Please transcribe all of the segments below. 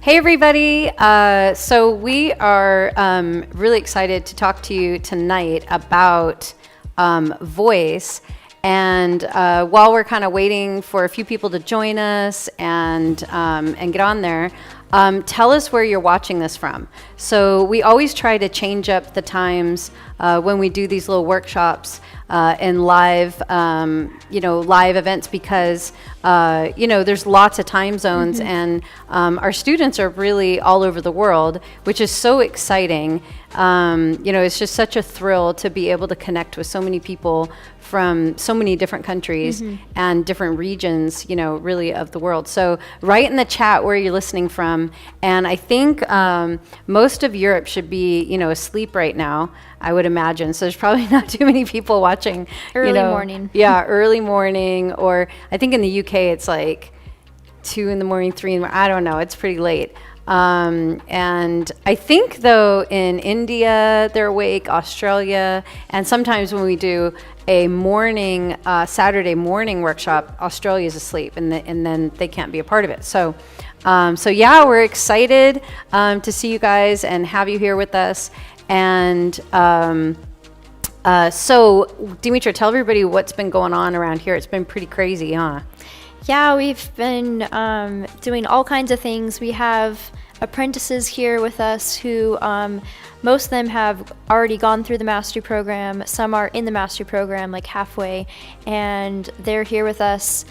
Hey everybody, so we are really excited to talk to you tonight about voice. And while we're kind of waiting for a few people to join us and get on there, tell us where you're watching this from. So we always try to change up the times when we do these little workshops and live, live events because, there's lots of time zones and our students are really all over the world, which is so exciting. It's just such a thrill to be able to connect with so many people from so many different countries and different regions, really of the world. So write in the chat where you're listening from. And I think most of Europe should be, asleep right now, I would imagine. So there's probably not too many people watching. Early morning. Yeah, early morning. Or I think in the UK it's like 2 in the morning, 3 in the morning. I don't know. It's pretty late. And I think, though, in India, they're awake, Australia, and sometimes when we do a morning, Saturday morning workshop, Australia's asleep, and then they can't be a part of it. So yeah, we're excited to see you guys and have you here with us. And so, Dimitra, tell everybody what's been going on around here. It's been pretty crazy, huh? Yeah, we've been doing all kinds of things. We have apprentices here with us who most of them have already gone through the mastery program. Some are in the mastery program, like halfway, and they're here with us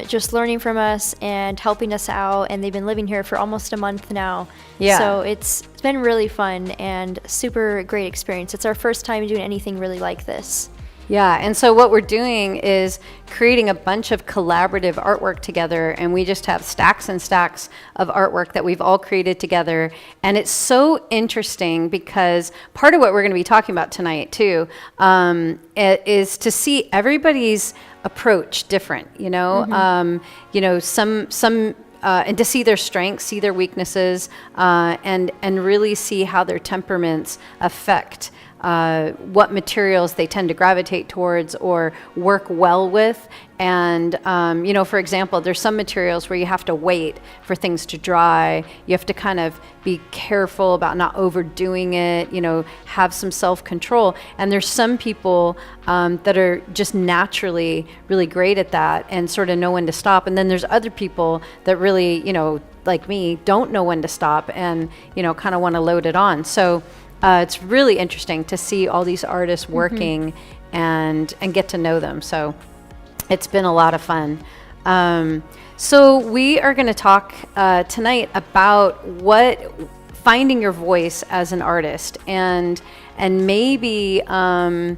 just learning from us and helping us out, and they've been living here for almost a month now. Yeah. So it's been really fun and super great experience. It's our first time doing anything really like this. Yeah, and so what we're doing is creating a bunch of collaborative artwork together, and we just have stacks and stacks of artwork that we've all created together. And it's so interesting because part of what we're going to be talking about tonight too is to see everybody's approach different, and to see their strengths, see their weaknesses, and really see how their temperaments affect what materials they tend to gravitate towards or work well with. And, for example, there's some materials where you have to wait for things to dry. You have to kind of be careful about not overdoing it, have some self-control. And there's some people that are just naturally really great at that and sort of know when to stop. And then there's other people that really, like me, don't know when to stop and, kind of want to load it on. So it's really interesting to see all these artists working and get to know them. So it's been a lot of fun. So we are going to talk tonight about finding your voice as an artist, and maybe one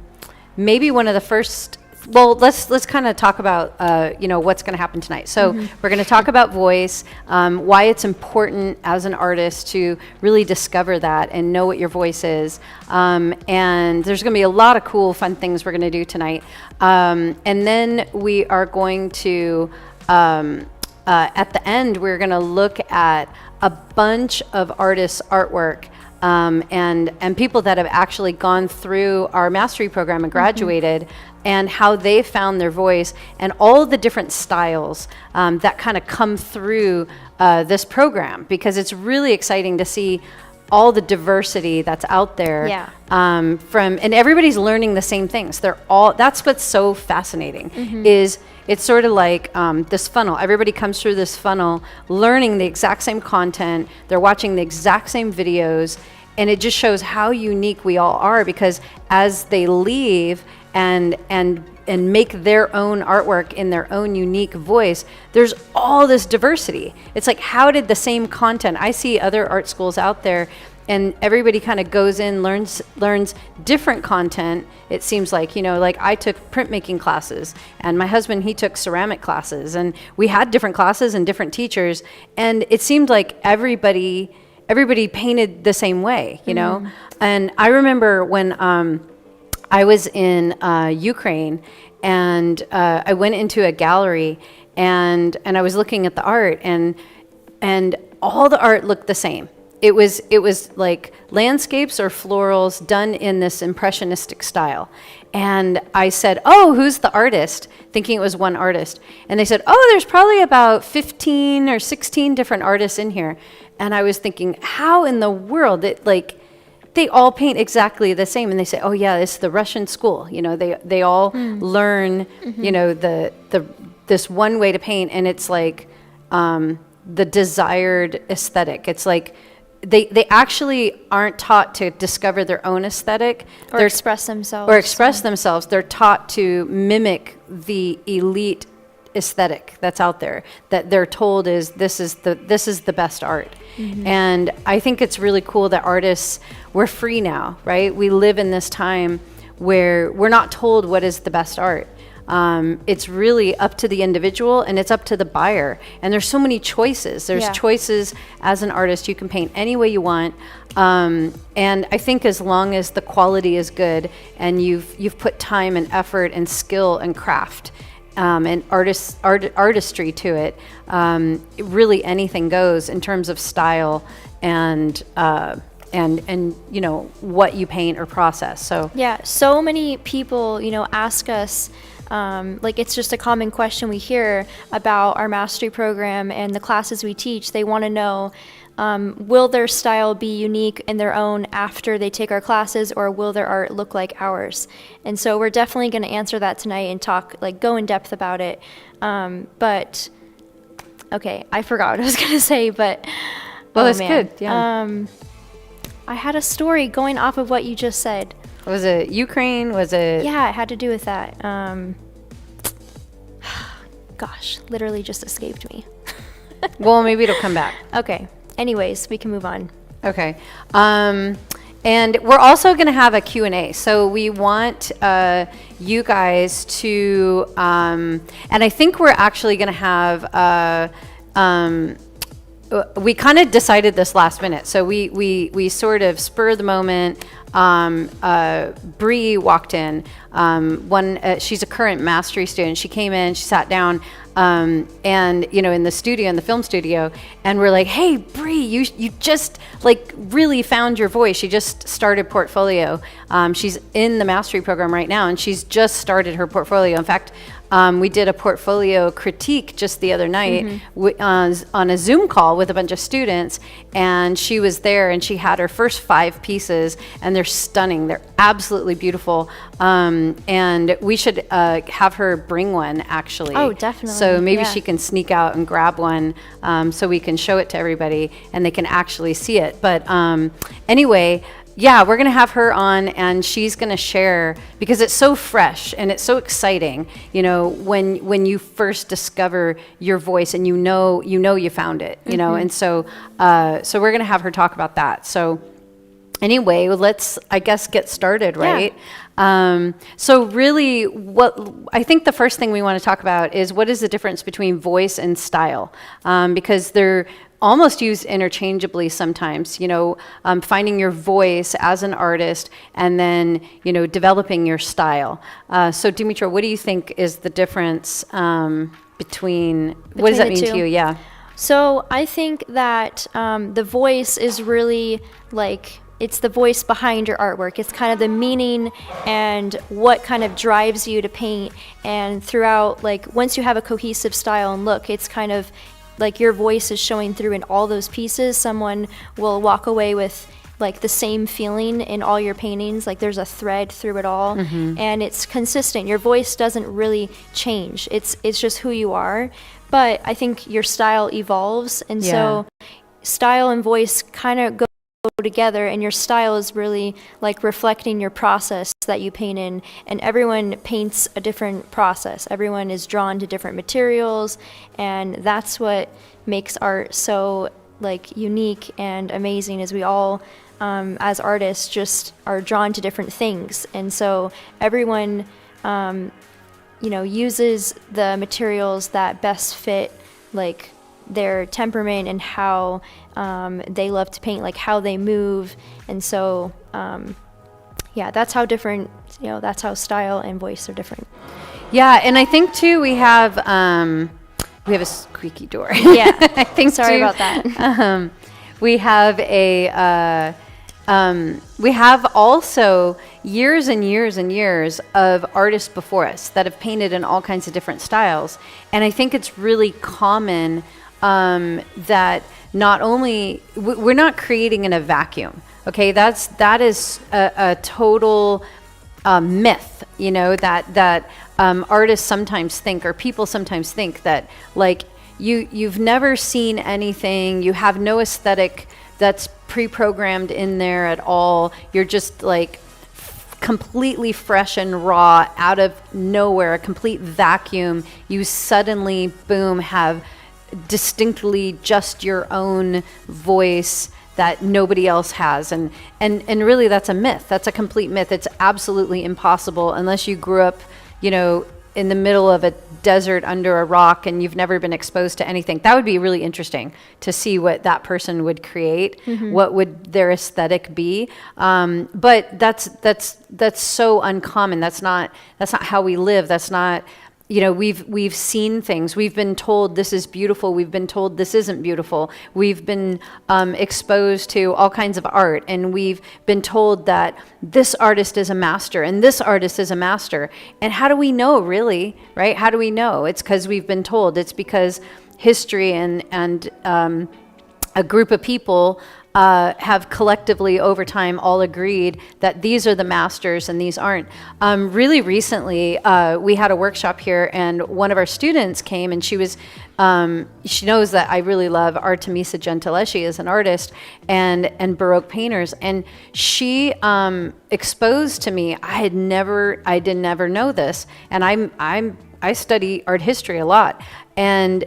of the first. Well, let's kind of talk about what's going to happen tonight. So we're going to talk about voice, why it's important as an artist to really discover that and know what your voice is. And there's going to be a lot of cool, fun things we're going to do tonight. And then we are going to, at the end, we're going to look at a bunch of artists' artwork. And people that have actually gone through our mastery program and graduated, and how they found their voice, and all the different styles that kind of come through this program, because it's really exciting to see all the diversity that's out there. Yeah. And everybody's learning the same things. That's what's so fascinating, is it's sort of like this funnel. Everybody comes through this funnel learning the exact same content. They're watching the exact same videos, and it just shows how unique we all are, because as they leave and make their own artwork in their own unique voice, there's all this diversity. It's like, how did the same content, I see other art schools out there, and everybody kind of goes in, learns different content. It seems like, like I took printmaking classes, and my husband, he took ceramic classes, and we had different classes and different teachers, and it seemed like everybody painted the same way, And I remember when I was in Ukraine, and I went into a gallery, and I was looking at the art, and all the art looked the same. It was like landscapes or florals done in this impressionistic style. And I said, "Oh, who's the artist?" Thinking it was one artist. And they said, "Oh, there's probably about 15 or 16 different artists in here." And I was thinking, how in the world they all paint exactly the same, and they say, oh yeah, it's the Russian school. You know, they all learn, you know, this one way to paint, and it's like the desired aesthetic. It's like they actually aren't taught to discover their own aesthetic Or express themselves. or express themselves. They're taught to mimic the elite aesthetic that's out there, that they're told is this is the best art. And I think it's really cool that artists, we're free now, right? We live in this time where we're not told what is the best art. It's really up to the individual, and it's up to the buyer. And there's so many choices. There's choices as an artist. You can paint any way you want. And I think as long as the quality is good and you've put time and effort and skill and craft, and artistry to it, really anything goes in terms of style and you know, what you paint or process. So yeah, so many people, you know, ask us, like it's just a common question we hear about our mastery program and the classes we teach. They want to know, will their style be unique in their own after they take our classes, or will their art look like ours? And so we're definitely going to answer that tonight and go in depth about it. But okay, I forgot what I was going to say, but well, it's good. Yeah. I had a story going off of what you just said. Was it Ukraine? Was it? Yeah, it had to do with that. Gosh, literally just escaped me. Well, maybe it'll come back. Okay. Anyways, we can move on. Okay. And we're also going to have a Q&A. So we want you guys to, and I think we're actually going to have, we kind of decided this last minute. So we sort of spur of the moment. Bree walked in. She's a current mastery student. She came in, she sat down, and you know, in the studio, in the film studio, and we're like, "Hey, Bree, you just like really found your voice." She just started portfolio. She's in the mastery program right now, and she's just started her portfolio. In fact, we did a portfolio critique just the other night on a Zoom call with a bunch of students, and she was there, and she had her first 5 pieces, and they're stunning. They're absolutely beautiful, and we should have her bring one, actually. Oh, definitely. So maybe she can sneak out and grab one, so we can show it to everybody, and they can actually see it. But anyway, yeah, we're going to have her on, and she's going to share, because it's so fresh and it's so exciting, you know, when you first discover your voice and you know you found it, you know, and so we're going to have her talk about that. So anyway, let's, I guess, get started, right? Yeah. So really, what I think the first thing we want to talk about is what is the difference between voice and style, because they're almost used interchangeably sometimes, you know, finding your voice as an artist and then, you know, developing your style. So Dimitra, what do you think is the difference between what does that mean to you? Yeah. So I think that the voice is really like, it's the voice behind your artwork. It's kind of the meaning and what kind of drives you to paint. And throughout, like, once you have a cohesive style and look, it's kind of like your voice is showing through in all those pieces. Someone will walk away with like the same feeling in all your paintings. Like there's a thread through it all, and it's consistent. Your voice doesn't really change. It's just who you are. But I think your style evolves, and so style and voice kind of go together, and your style is really like reflecting your process that you paint in, and everyone paints a different process. Everyone is drawn to different materials, and that's what makes art so like unique and amazing, is we all as artists just are drawn to different things. And so everyone you know, uses the materials that best fit like their temperament and how they love to paint, like how they move. And so yeah, that's how different, you know, that's how style and voice are different. Yeah, and I think too we have a squeaky door. Yeah, I think sorry too, about that. We have we have also years and years and years of artists before us that have painted in all kinds of different styles, and I think it's really common that not only we're not creating in a vacuum. Okay, that is a total myth, that artists sometimes think, or people sometimes think, that like you've never seen anything, you have no aesthetic that's pre-programmed in there at all. You're just like completely fresh and raw out of nowhere, a complete vacuum. You suddenly, boom, have distinctly just your own voice that nobody else has. And really that's a myth. That's a complete myth. It's absolutely impossible unless you grew up, in the middle of a desert under a rock and you've never been exposed to anything. That would be really interesting to see what that person would create. What would their aesthetic be? But that's so uncommon. That's not how we live. That's not, we've seen things. We've been told this is beautiful. We've been told this isn't beautiful. We've been exposed to all kinds of art, and we've been told that this artist is a master and this artist is a master. And how do we know, really, right? How do we know? It's because we've been told. It's because history and a group of people have collectively over time all agreed that these are the masters and these aren't. Really recently, we had a workshop here, and one of our students came, and she knows that I really love Artemisia Gentileschi as an artist and Baroque painters, and she exposed to me. I did never know this, and I study art history a lot. And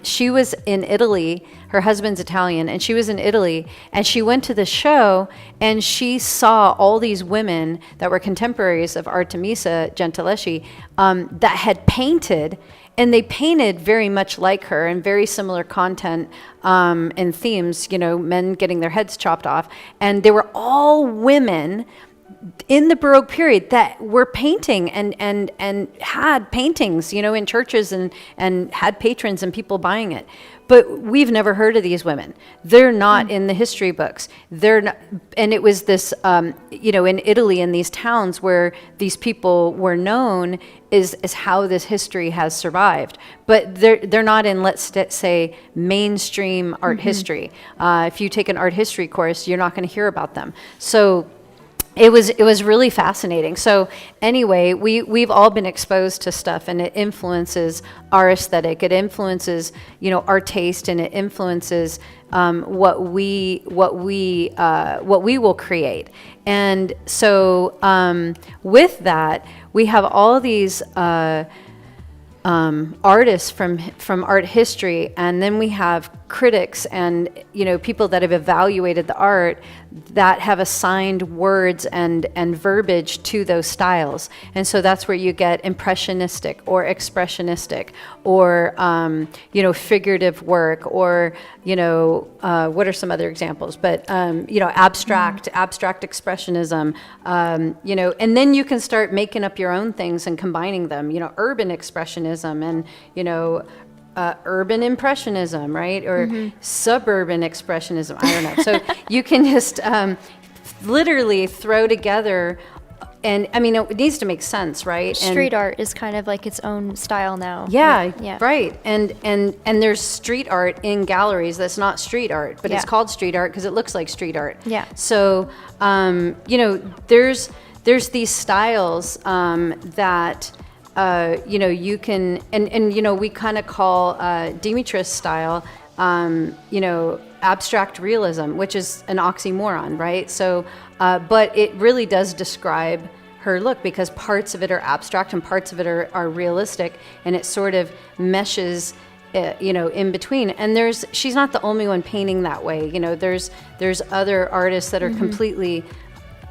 she was in Italy. Her husband's Italian, and she was in Italy, and she went to the show, and she saw all these women that were contemporaries of Artemisia Gentileschi that had painted, and they painted very much like her and very similar content and themes, men getting their heads chopped off. And they were all women in the Baroque period that were painting and had paintings, in churches and had patrons and people buying it. But we've never heard of these women. They're not in the history books. They're not, and it was this, in Italy, in these towns where these people were known, is how this history has survived. But they're not in, let's say, mainstream art history. If you take an art history course, you're not going to hear about them. So it was really fascinating. So anyway, we've all been exposed to stuff, and it influences our aesthetic. It influences, our taste, and it influences what we will create. And so with that, we have all these artists from art history, and then we have critics and people that have evaluated the art that have assigned words and verbiage to those styles. And so that's where you get impressionistic or expressionistic or figurative work, or what are some other examples, but abstract expressionism, and then you can start making up your own things and combining them, urban expressionism and urban impressionism, right? Or suburban expressionism. I don't know. So you can just literally throw together, and I mean, it needs to make sense, right? Street art is kind of like its own style now. Yeah. Right. And there's street art in galleries that's not street art, but it's called street art because it looks like street art. Yeah. So, there's these styles that you can, and we kind of call Dimitri's style, abstract realism, which is an oxymoron, right? So, but it really does describe her look, because parts of it are abstract and parts of it are realistic, and it sort of meshes, in between. And she's not the only one painting that way. There's other artists that are completely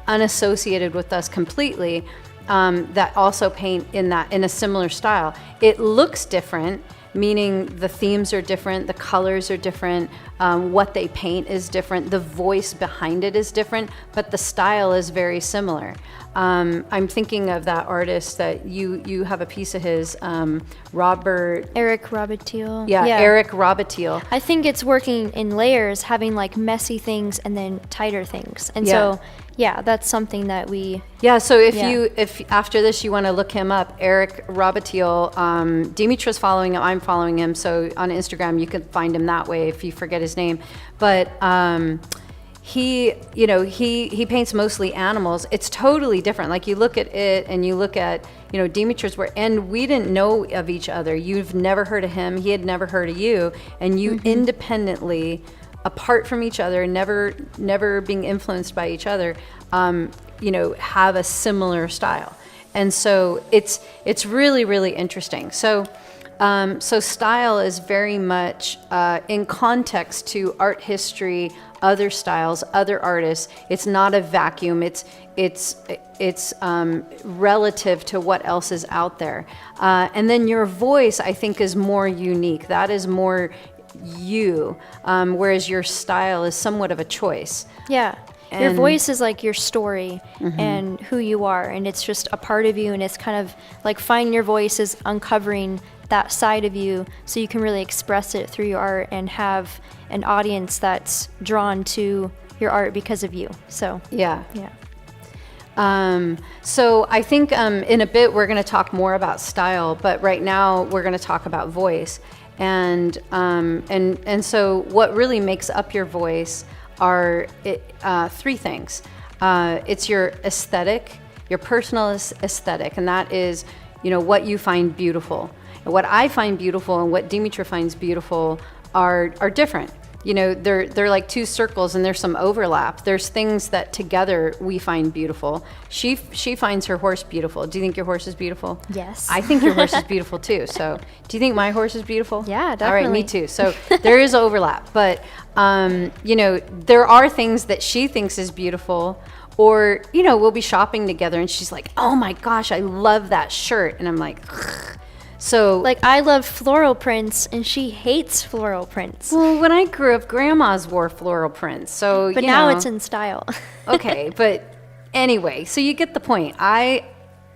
unassociated with us completely, that also paint in a similar style. It looks different, meaning the themes are different, the colors are different, what they paint is different, the voice behind it is different, but the style is very similar. I'm thinking of that artist that you have a piece of his, Eric Robitaille. Yeah, Eric Robitaille. I think it's working in layers, having like messy things and then tighter things. And so yeah, that's something that we. Yeah, so if Yeah. if after this you want to look him up, Eric Robotil, Dimitra's following him, I'm following him, so on Instagram you can find him that way if you forget his name. But he, he paints mostly animals. It's totally different. Like you look at it and you look at, Dimitra's work, and we didn't know of each other. You've never heard of him, he had never heard of you, and you independently, apart from each other, never being influenced by each other, have a similar style. And so it's really, really interesting. So style is very much in context to art history, other styles, other artists. It's not a vacuum. It's relative to what else is out there. And then your voice, I think, is more unique. That is more you, whereas your style is somewhat of a choice. Yeah. Your And- voice is like your story and who you are, and it's just a part of you, and it's kind of like finding your voice is uncovering that side of you so you can really express it through your art and have an audience that's drawn to your art because of you. So, Yeah. yeah. So I think in a bit we're going to talk more about style, but right now we're going to talk about voice. And so what really makes up your voice are three things. It's your aesthetic, your personal aesthetic, and that is, what you find beautiful. And what I find beautiful and what Dimitra finds beautiful are different. They're like two circles, and there's some overlap. There's things that together we find beautiful. She finds her horse beautiful. Do you think your horse is beautiful? Yes. I think your horse is beautiful too. So, do you think my horse is beautiful? Yeah, All right, me definitely. too. So there is overlap, but there are things that she thinks is beautiful. Or, we'll be shopping together and she's like, "Oh my gosh, I love that shirt." And I'm like, "Ugh." So Like, I love floral prints, and she hates floral prints. well, when I grew up, grandmas wore floral prints. So, But now it's in style. Okay, but anyway, so you get the point. I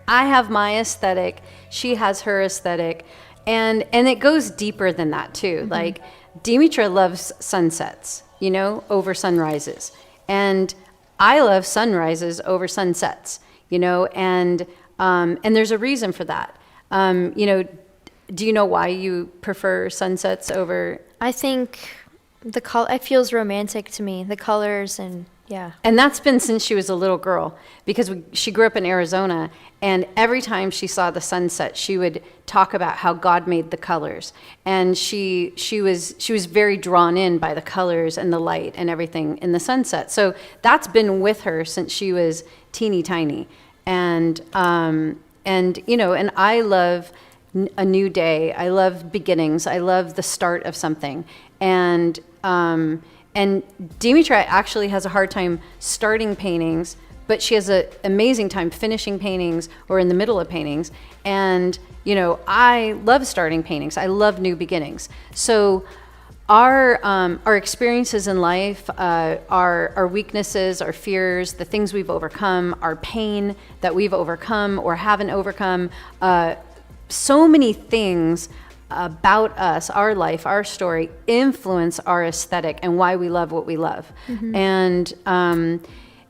have my aesthetic, she has her aesthetic, and it goes deeper than that too. Like Dimitra loves sunsets, over sunrises. And I love sunrises over sunsets, and there's a reason for that. Do you know why you prefer sunsets over? I think the color, it feels romantic to me, the colors, and yeah. And that's been since she was a little girl, because she grew up in Arizona, and every time she saw the sunset, she would talk about how God made the colors, and she was very drawn in by the colors and the light and everything in the sunset. So that's been with her since she was teeny tiny, and I love a new day. I love beginnings. I love the start of something, and Dimitra actually has a hard time starting paintings, but she has an amazing time finishing paintings or in the middle of paintings. And, I love starting paintings. I love new beginnings. So our experiences in life, our weaknesses, our fears, the things we've overcome, our pain that we've overcome or haven't overcome, so many things about us, our life, our story, influence our aesthetic and why we love what we love.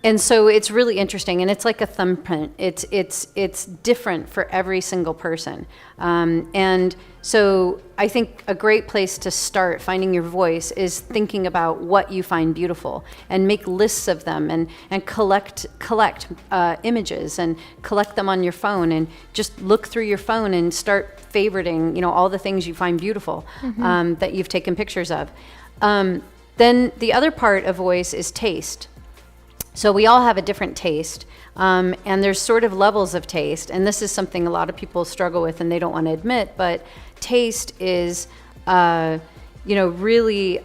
And so it's really interesting, and it's like a thumbprint. It's different for every single person. And so I think a great place to start finding your voice is thinking about what you find beautiful, and make lists of them, and collect images, and collect them on your phone, and just look through your phone and start favoriting, all the things you find beautiful that you've taken pictures of. Then the other part of voice is taste. So we all have a different taste, and there's sort of levels of taste, and this is something a lot of people struggle with and they don't want to admit, but taste is, really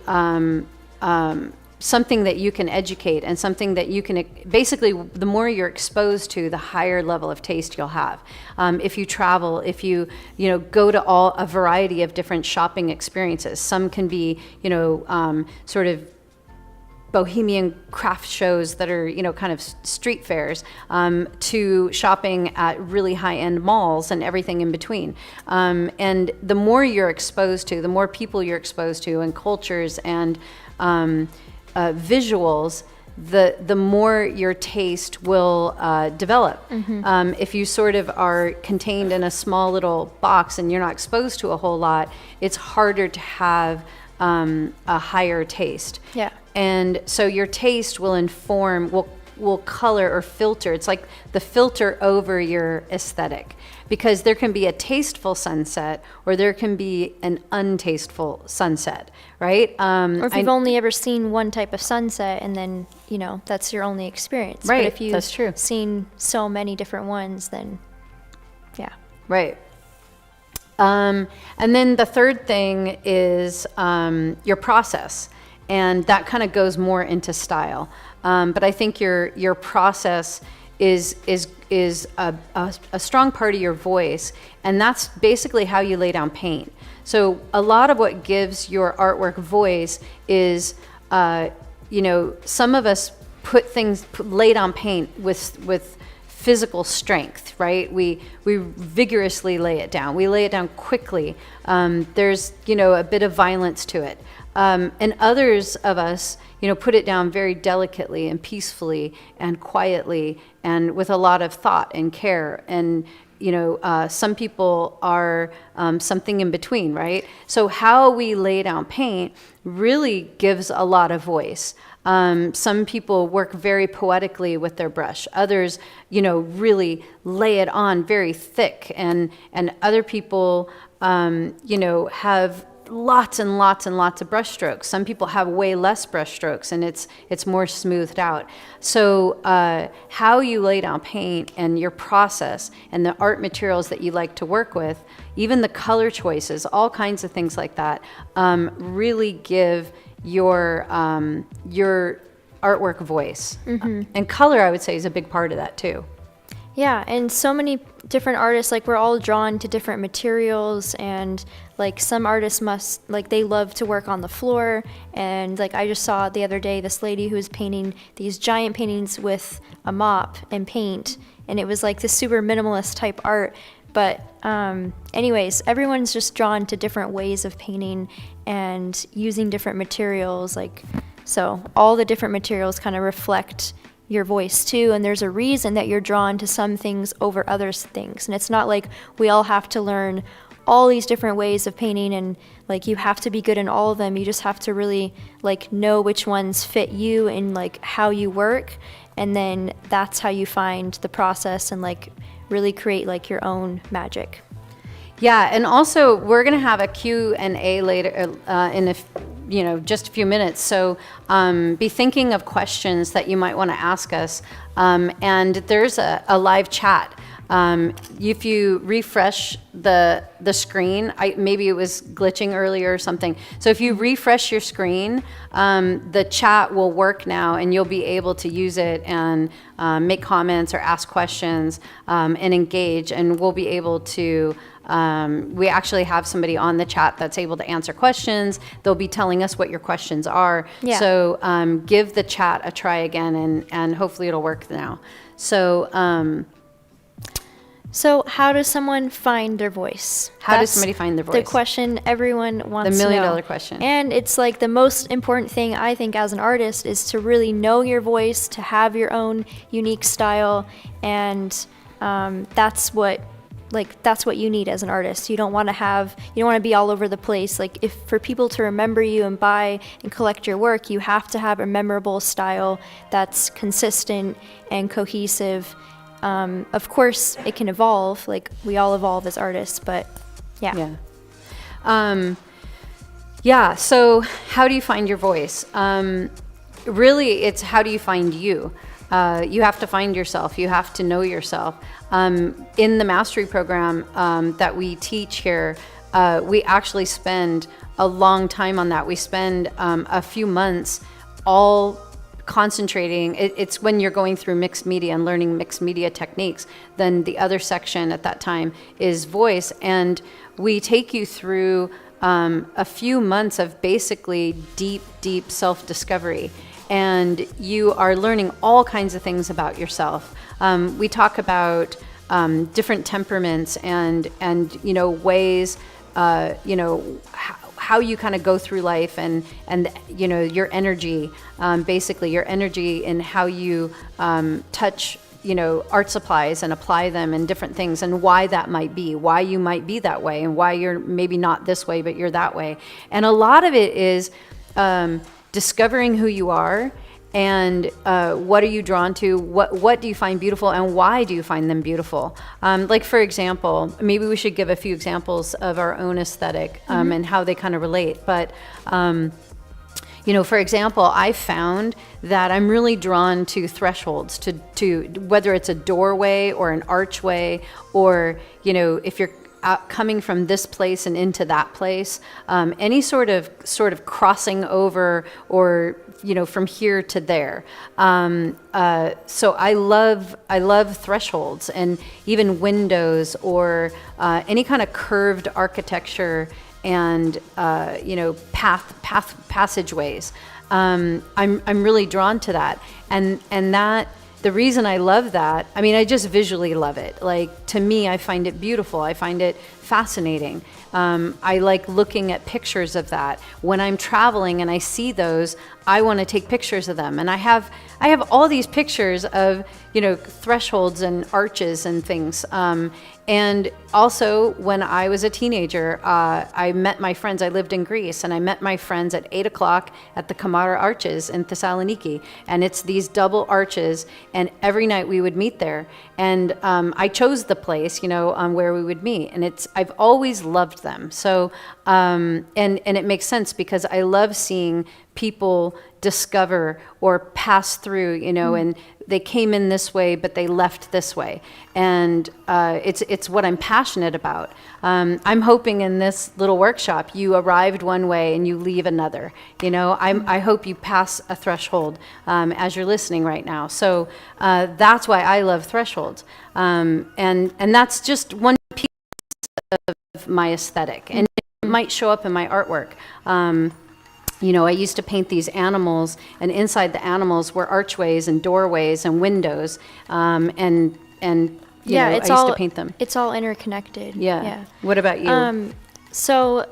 something that you can educate, and something that you can, basically, the more you're exposed to, the higher level of taste you'll have. If you travel, if you go to a variety of different shopping experiences, some can be, sort of bohemian craft shows that are, kind of street fairs, to shopping at really high-end malls and everything in between. And the more you're exposed to, the more people you're exposed to, and cultures and visuals, the more your taste will develop. If you sort of are contained in a small little box and you're not exposed to a whole lot, it's harder to have a higher taste. Yeah. And so your taste will inform, will color or filter. It's like the filter over your aesthetic, because there can be a tasteful sunset or there can be an untasteful sunset, right? Or if you've only ever seen one type of sunset and then, you know, that's your only experience. Right, But if you've that's true. seen so many different ones, then yeah. Right. And then the third thing is your process. And that kind of goes more into style. But I think your process is a strong part of your voice. And that's basically how you lay down paint. So a lot of what gives your artwork voice is, you know, some of us lay down paint with physical strength, right? We vigorously lay it down. We lay it down quickly. There's, you know, a bit of violence to it. And others of us, you know, put it down very delicately and peacefully and quietly and with a lot of thought and care. And, you know, some people are something in between, right? So how we lay down paint really gives a lot of voice. Some people work very poetically with their brush. Others, you know, really lay it on very thick. And other people, you know, have lots and lots and lots of brush strokes. Some people have way less brush strokes and it's more smoothed out. So how you lay down paint and your process and the art materials that you like to work with, even the color choices, all kinds of things like that, really give your artwork voice. And color, I would say, is a big part of that too. Yeah, and so many different artists, like we're all drawn to different materials, and like some artists they love to work on the floor. And like I just saw the other day this lady who was painting these giant paintings with a mop and paint, and it was like this super minimalist type art. But anyways, everyone's just drawn to different ways of painting and using different materials. Like, so all the different materials kind of reflect your voice too, and there's a reason that you're drawn to some things over other things. And it's not like we all have to learn all these different ways of painting and like you have to be good in all of them. You just have to really like know which ones fit you and like how you work, and then that's how you find the process and like really create like your own magic. Yeah, and also we're going to have a Q&A later in just a few minutes. So be thinking of questions that you might want to ask us. And there's a live chat. If you refresh the screen, maybe it was glitching earlier or something. So if you refresh your screen, the chat will work now, and you'll be able to use it and make comments or ask questions and engage. And we'll be able to. We actually have somebody on the chat that's able to answer questions. They'll be telling us what your questions are. Yeah. So give the chat a try again, and hopefully it'll work now. So how does someone find their voice? How does somebody find their voice? The question everyone wants to know. The million-dollar question. And it's like the most important thing, I think, as an artist is to really know your voice, to have your own unique style, and that's what you need as an artist. You don't want to be all over the place. Like if for people to remember you and buy and collect your work, you have to have a memorable style that's consistent and cohesive. Of course it can evolve, like we all evolve as artists, but yeah. So how do you find your voice? Really, it's how do you find you? You have to find yourself. You have to know yourself. In the mastery program that we teach here, we actually spend a long time on that. We spend a few months all concentrating. It's when you're going through mixed media and learning mixed media techniques. Then the other section at that time is voice. And we take you through a few months of basically deep self-discovery. And you are learning all kinds of things about yourself. We talk about different temperaments and ways, how you kind of go through life, and you know, your energy, basically your energy, and how you touch, you know, art supplies and apply them in different things, and why that might be, why you might be that way, and why you're maybe not this way but you're that way. And a lot of it is discovering who you are, and what are you drawn to, what do you find beautiful, and why do you find them beautiful. Like, for example, maybe we should give a few examples of our own aesthetic, and how they kind of relate. But you know, for example, I found that I'm really drawn to thresholds, to whether it's a doorway or an archway, or, you know, if you're coming from this place and into that place, any sort of crossing over, or, you know, from here to there. So I love thresholds, and even windows, or any kind of curved architecture, and you know, passageways. I'm really drawn to that, and that, the reason I love that, I mean, I just visually love it. Like, to me, I find it beautiful. I find it fascinating. I like looking at pictures of that. When I'm traveling and I see those, I want to take pictures of them. And I have all these pictures of, you know, thresholds and arches and things. And also, when I was a teenager, I met my friends. I lived in Greece, and I met my friends at 8 o'clock at the Kamara Arches in Thessaloniki. And it's these double arches, and every night we would meet there. And I chose the place, you know, where we would meet. And I've always loved them. So, and it makes sense, because I love seeing people discover or pass through, you know, and they came in this way, but they left this way. And it's what I'm passionate about. I'm hoping in this little workshop, you arrived one way and you leave another. You know, I hope you pass a threshold as you're listening right now. So that's why I love thresholds. And that's just one piece of my aesthetic. And it might show up in my artwork. You know, I used to paint these animals, and inside the animals were archways and doorways and windows, and you know, I used to paint them. It's all interconnected. Yeah. What about you? So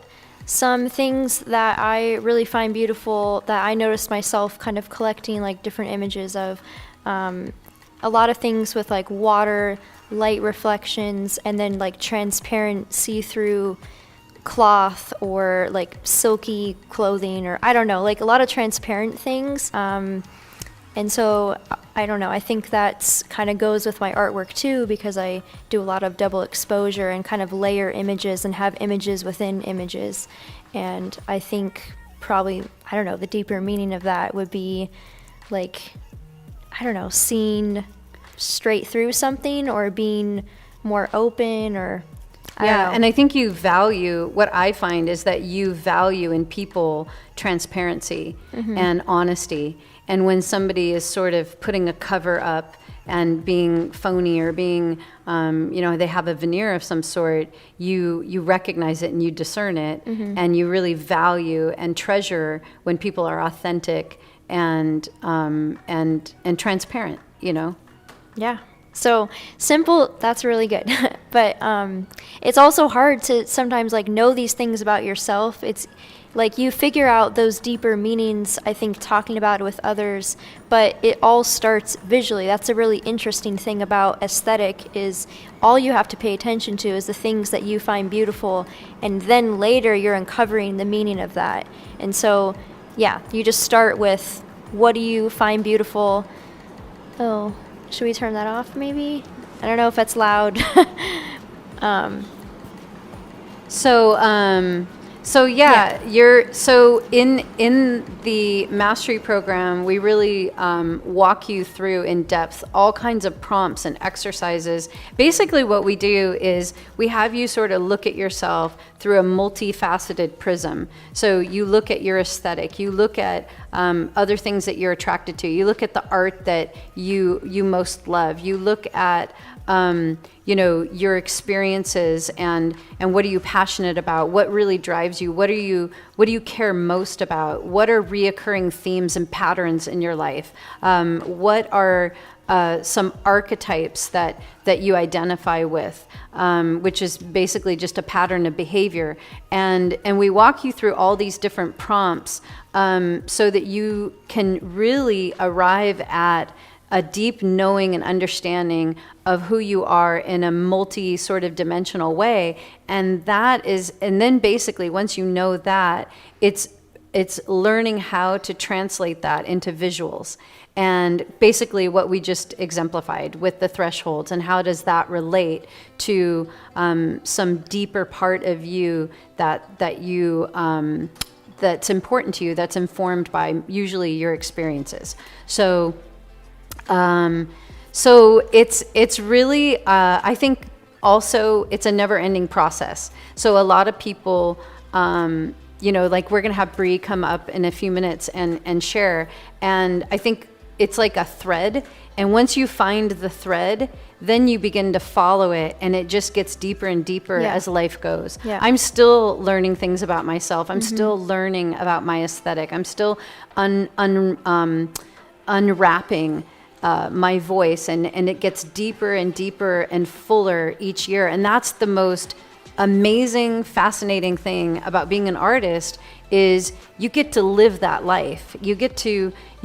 some things that I really find beautiful, that I noticed myself kind of collecting, like, different images of, a lot of things with, like, water, light reflections, and then, like, transparent see-through cloth, or like silky clothing, or I don't know, like a lot of transparent things. And so I don't know, I think that's kind of goes with my artwork too, because I do a lot of double exposure and kind of layer images and have images within images. And I think probably, I don't know, the deeper meaning of that would be like, I don't know, seeing straight through something, or being more open, or yeah, and I think you value, what I find is that you value in people transparency and honesty. And when somebody is sort of putting a cover up and being phony, or being, you know, they have a veneer of some sort, you recognize it and you discern it, and you really value and treasure when people are authentic and transparent, you know? Yeah. So simple, that's really good. But it's also hard to sometimes, like, know these things about yourself. It's like you figure out those deeper meanings, I think, talking about it with others, but it all starts visually. That's a really interesting thing about aesthetic, is all you have to pay attention to is the things that you find beautiful, and then later you're uncovering the meaning of that. And so, yeah, you just start with, what do you find beautiful? Oh, should we turn that off maybe? I don't know if that's loud. So yeah, you're so in the mastery program, we really walk you through in depth all kinds of prompts and exercises. Basically, what we do is we have you sort of look at yourself through a multifaceted prism. So you look at your aesthetic, you look at other things that you're attracted to, you look at the art that you most love, you look at you know, your experiences and what are you passionate about? What really drives you? What do you care most about? What are reoccurring themes and patterns in your life? What are some archetypes that you identify with, which is basically just a pattern of behavior. And we walk you through all these different prompts so that you can really arrive at a deep knowing and understanding of who you are in a multi sort of dimensional way. And then basically once you know that, it's learning how to translate that into visuals. And basically what we just exemplified with the thresholds, and how does that relate to some deeper part of you that you that's important to you, that's informed by usually your experiences. So it's really I think also it's a never-ending process. So a lot of people like we're gonna have Bree come up in a few minutes and share, and I think it's like a thread, and once you find the thread, then you begin to follow it, and it just gets deeper and deeper as life goes. Yeah. I'm still learning things about myself. I'm still learning about my aesthetic. I'm still unwrapping my voice, and it gets deeper and deeper and fuller each year. And that's the most amazing, fascinating thing about being an artist, is you get to live that life. You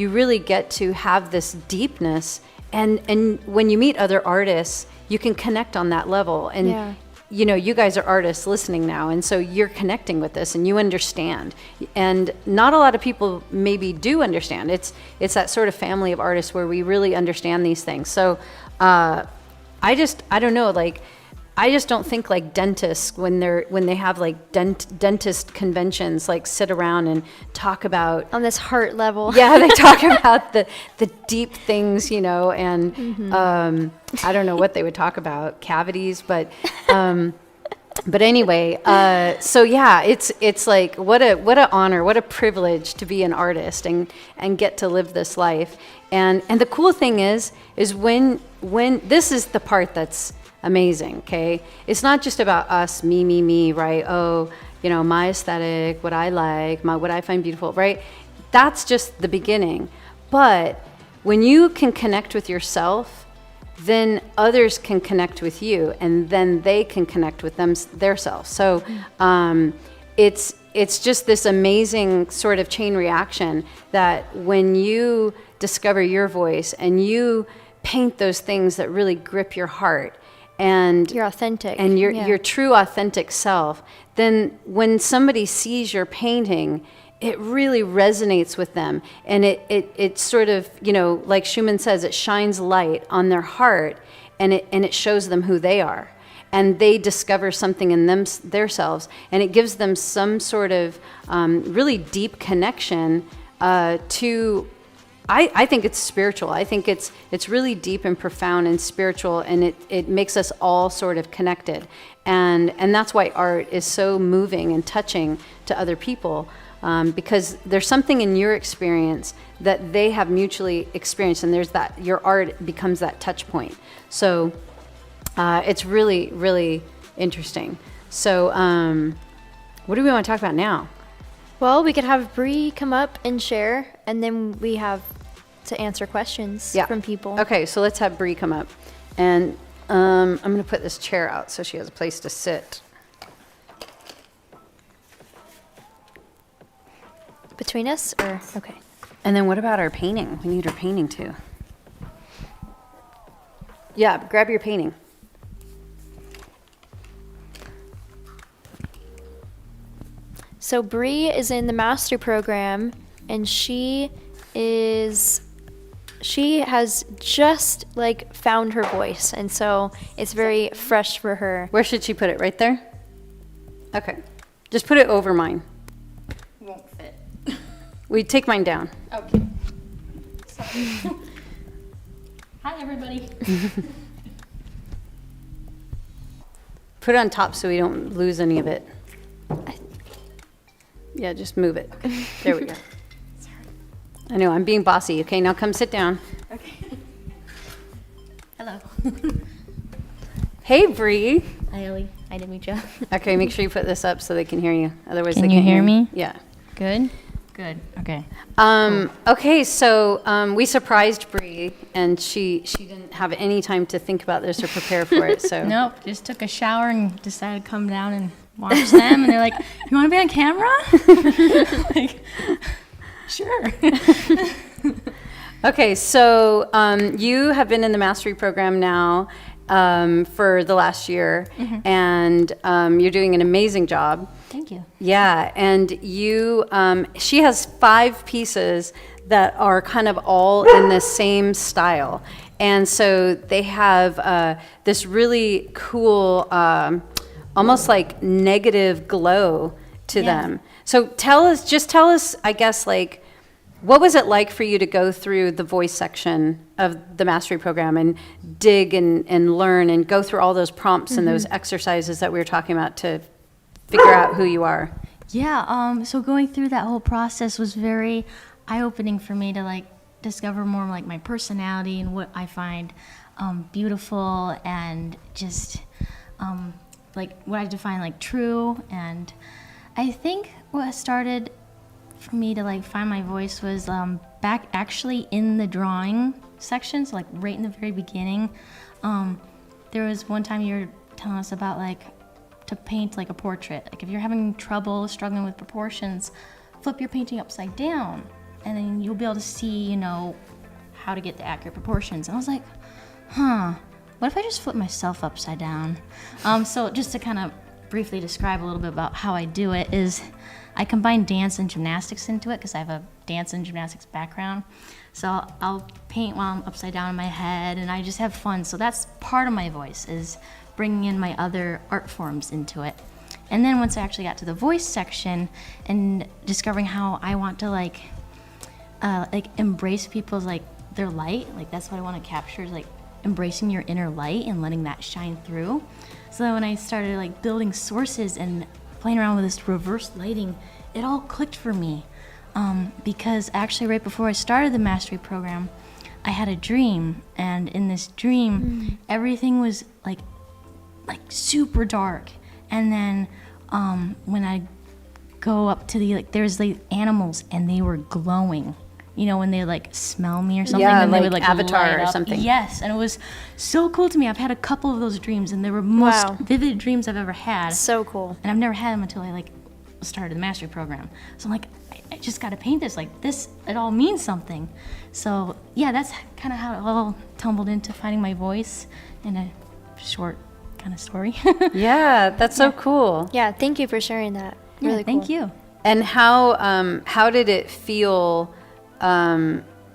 really get to have this deepness, and when you meet other artists, you can connect on that level. And you guys are artists listening now, and so you're connecting with this and you understand. And not a lot of people maybe do understand. It's that sort of family of artists where we really understand these things. So I don't know, like, I just don't think like dentists when they have like dentist conventions, like sit around and talk about on this heart level. Yeah, they talk about the deep things, and I don't know what they would talk about, cavities, but anyway, so yeah, it's like what a honor, what a privilege to be an artist and get to live this life. And the cool thing is when this is the part that's amazing, okay? It's not just about us, me, right? Oh, my aesthetic, what I like, what I find beautiful, right? That's just the beginning. But when you can connect with yourself, then others can connect with you, and then they can connect with theirselves. So it's just this amazing sort of chain reaction that when you discover your voice and you paint those things that really grip your heart, and you're authentic, and your true authentic self, then when somebody sees your painting, it really resonates with them, and it sort of, like Schumann says, it shines light on their heart, and it shows them who they are, and they discover something in themselves, and it gives them some sort of really deep connection to. I think it's spiritual. I think it's really deep and profound and spiritual, and it makes us all sort of connected. And that's why art is so moving and touching to other people, because there's something in your experience that they have mutually experienced, and there's that, your art becomes that touch point. So it's really, really interesting. So what do we want to talk about now? Well, we could have Bree come up and share, and then we have to answer questions from people. Okay, so let's have Bree come up. And I'm going to put this chair out so she has a place to sit. Between us, or? Okay. And then what about our painting? We need our painting too. Yeah, grab your painting. So Bree is in the master program, and she has just like found her voice, and so it's very fresh for her. Where should she put it? Right there? Okay. Just put it over mine. Won't fit. We take mine down. Okay. Sorry. Hi, everybody. Put it on top so we don't lose any of it. Yeah, just move it. There we go. Sorry. I know, I'm being bossy. Okay, now come sit down. Okay. Hello. Hey, Bree. Hi, Ellie. I didn't meet you. Okay, make sure you put this up so they can hear you. Otherwise, Can they you can't hear me? Yeah. Good? Good. Okay. Okay, so we surprised Bree early, and she didn't have any time to think about this or prepare for it. So Nope, just took a shower and decided to come down and watch them. And they're like, "You want to be on camera?" Like, sure. Okay, so you have been in the mastery program now for the last year, and you're doing an amazing job. Thank you. Yeah, and you, she has 5 pieces that are kind of all in the same style. And so they have this really cool, almost like negative glow to them. So tell us, I guess, like, what was it like for you to go through the voice section of the mastery program and dig and learn and go through all those prompts and those exercises that we were talking about to figure out who you are? Yeah, so going through that whole process was very eye-opening for me to like discover more like my personality and what I find beautiful and just like what I define like true. And I think what started for me to like find my voice was back actually in the drawing section, so like right in the very beginning. There was one time you were telling us about like to paint like a portrait. Like if you're having trouble struggling with proportions, flip your painting upside down and then you'll be able to see, you know, how to get the accurate proportions. And I was like, what if I just flip myself upside down? So just to kind of briefly describe a little bit about how I do it is I combine dance and gymnastics into it because I have a dance and gymnastics background. So I'll paint while I'm upside down in my head and I just have fun. So that's part of my voice, is bringing in my other art forms into it. And then once I actually got to the voice section and discovering how I want to like embrace people's like their light, like that's what I want to capture, is like embracing your inner light and letting that shine through. So when I started like building sources and playing around with this reverse lighting, it all clicked for me. Because actually right before I started the mastery program, I had a dream, and in this dream, everything was like super dark. And then when I go up to the, like, there's the animals and they were glowing. You know, when they like smell me or something, Yeah, and like they would like Avatar light or up. something. Yes, and it was so cool to me. I've had a couple of those dreams, and they were most Wow. vivid dreams I've ever had. So cool. And I've never had them until I like started the mastery program. So I'm like, I just got to paint this. Like this, it all means something. So yeah, that's kind of how it all tumbled into finding my voice in a short kind of story. Yeah, that's so cool. Yeah, thank you for sharing that. Really Yeah, thank cool. you. And how did it feel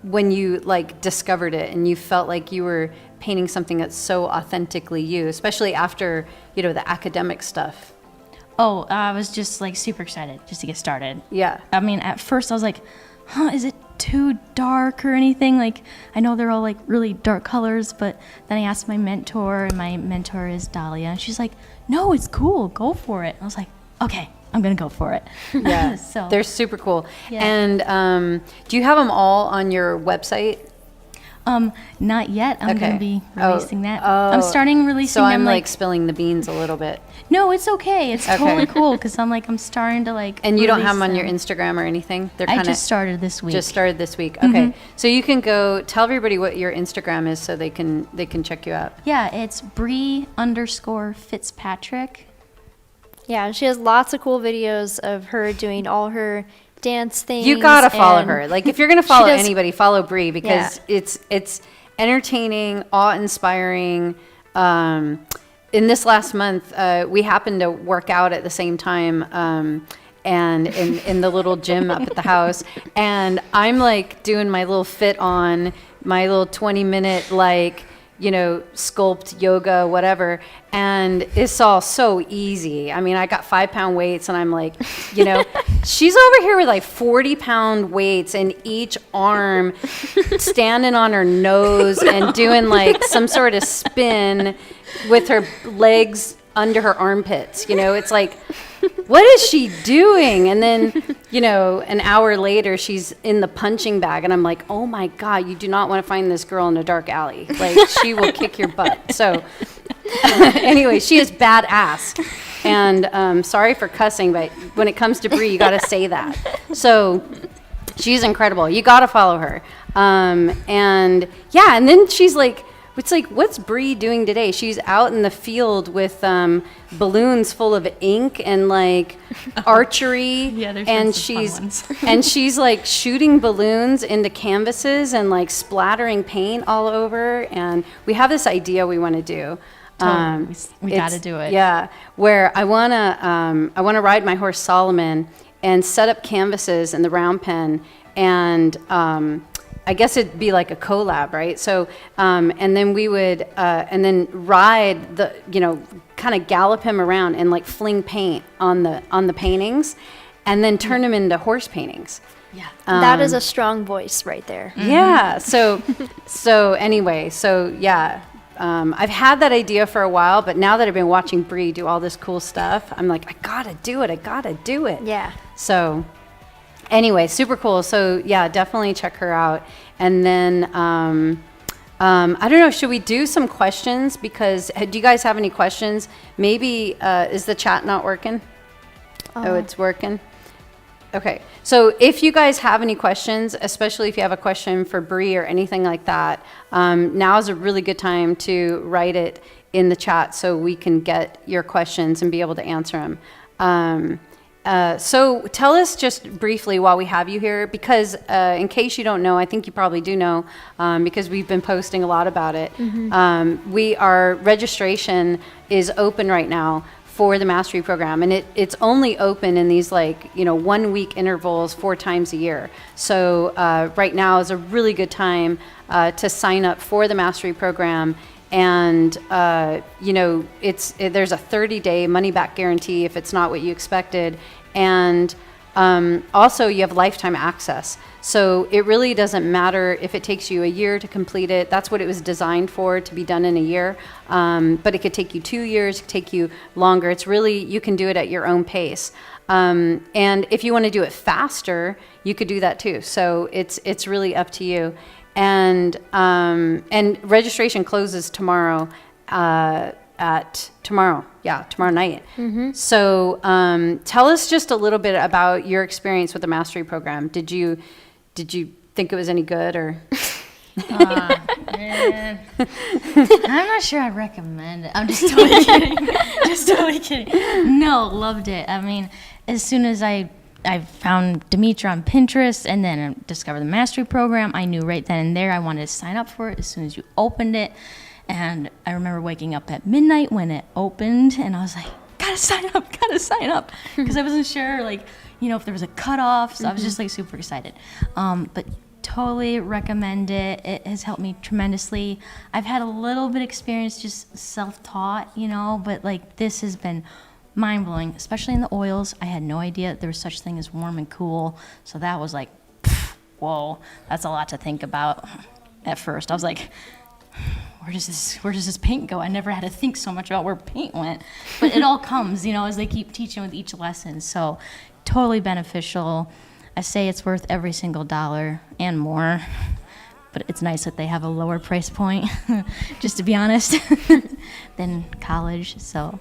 when you like discovered it and you felt like you were painting something that's so authentically you, especially after, you know, the academic stuff? Oh, I was just like super excited just to get started. Yeah. I mean, at first I was like, is it too dark or anything? Like, I know they're all like really dark colors, but then I asked my mentor, and my mentor is Dahlia, and she's like, no, it's cool, go for it. And I was like, okay, I'm gonna go for it. Yeah, So they're super cool. Yeah. And do you have them all on your website? not yet. I'm gonna be Oh, releasing that. oh. I'm starting releasing So them I'm like spilling the beans a little bit. no, it's okay. It's Okay. totally cool because I'm starting to like. And you don't have them on release your Instagram or anything? They're I kind of just started this week. just started this week. Okay. So you can go tell everybody what your Instagram is so they can check you out. Yeah, it's Bree_Fitzpatrick. Yeah, and she has lots of cool videos of her doing all her dance things. You gotta follow and her. Like if you're gonna follow does- anybody, follow Bree because it's entertaining, awe-inspiring. In this last month, we happened to work out at the same time, and in the little gym up at the house, and I'm like doing my little fit on my little 20-minute like, you know, sculpt, yoga, whatever. And it's all so easy. I mean, I got 5-pound weights and I'm like, you know, she's over here with like 40-pound weights in each arm, standing on her nose and doing like some sort of spin with her legs under her armpits. You know, it's like, what is she doing? And then, you know, an hour later, she's in the punching bag. And I'm like, oh my God, you do not want to find this girl in a dark alley. Like, she will kick your butt. So anyway, she is badass. And sorry for cussing, but when it comes to Bree, you got to say that. So she's incredible. You got to follow her. And yeah, and then she's like, it's like, what's Bree doing today? She's out in the field with balloons full of ink and like archery. Yeah, there's and been some she's fun ones. and she's like shooting balloons into canvases and like splattering paint all over. And we have this idea we want to do. Totally. We got to It's- do it. Yeah, where I wanna ride my horse Solomon and set up canvases in the round pen, and I guess it'd be like a collab, right? So and then we would and then ride the, kind of gallop him around and like fling paint on the paintings, and then turn them into horse paintings. Yeah. That is a strong voice right there. Yeah. So anyway, yeah. I've had that idea for a while, but now that I've been watching Bree do all this cool stuff, I'm like, I gotta do it. Yeah. So anyway, super cool. So yeah, definitely check her out. And then I don't know, should we do some questions? Because do you guys have any questions? Maybe is the chat not working? Oh, it's working. Okay, so if you guys have any questions, especially if you have a question for Bree or anything like that, now is a really good time to write it in the chat so we can get your questions and be able to answer them. So tell us just briefly while we have you here, because in case you don't know, I think you probably do know, because we've been posting a lot about it. Our registration is open right now for the mastery program, and it's only open in these 1 week intervals 4 times a year. So right now is a really good time to sign up for the mastery program. And there's a 30-day money back guarantee if it's not what you expected, and also you have lifetime access. So it really doesn't matter if it takes you a year to complete it. That's what it was designed for, to be done in a year. But it could take you 2 years, it could take you longer. It's really, you can do it at your own pace. And if you want to do it faster, you could do that too. So it's really up to you. And registration closes tomorrow tomorrow night. So tell us just a little bit about your experience with the mastery program. Did you think it was any good, or? Man. I'm not sure I'd recommend it. I'm just totally kidding. Just totally kidding. No, loved it. I mean, as soon as I found Demetra on Pinterest and then discovered the mastery program, I knew right then and there I wanted to sign up for it as soon as you opened it. And I remember waking up at midnight when it opened, and I was like, gotta sign up. Because I wasn't sure, if there was a cutoff, so I was just super excited. But totally recommend it. It has helped me tremendously. I've had a little bit experience just self-taught, but this has been mind-blowing, especially in the oils. I had no idea there was such thing as warm and cool, so that was whoa, that's a lot to think about at first. I was like, where does this paint go? I never had to think so much about where paint went, but it all comes, as they keep teaching with each lesson. So totally beneficial. I say it's worth every single dollar and more, but it's nice that they have a lower price point, just to be honest, than college. So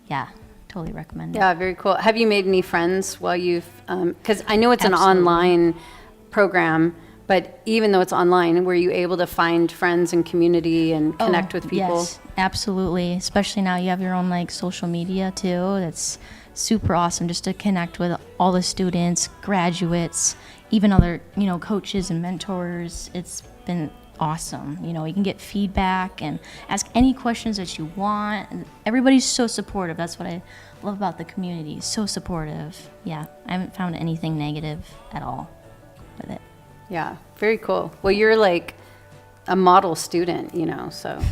yeah, totally recommend it. Yeah, very cool. Have you made any friends while you've, because I know it's an Absolutely. online program, but even though it's online, were you able to find friends and community and connect with people? Yes, absolutely. Especially now you have your own social media too. That's super awesome just to connect with all the students, graduates, even other, coaches and mentors. It's been awesome. You can get feedback and ask any questions that you want. And everybody's so supportive. That's what I love about the community. So supportive. Yeah, I haven't found anything negative at all with it. Yeah, very cool. Well, you're like a model student, so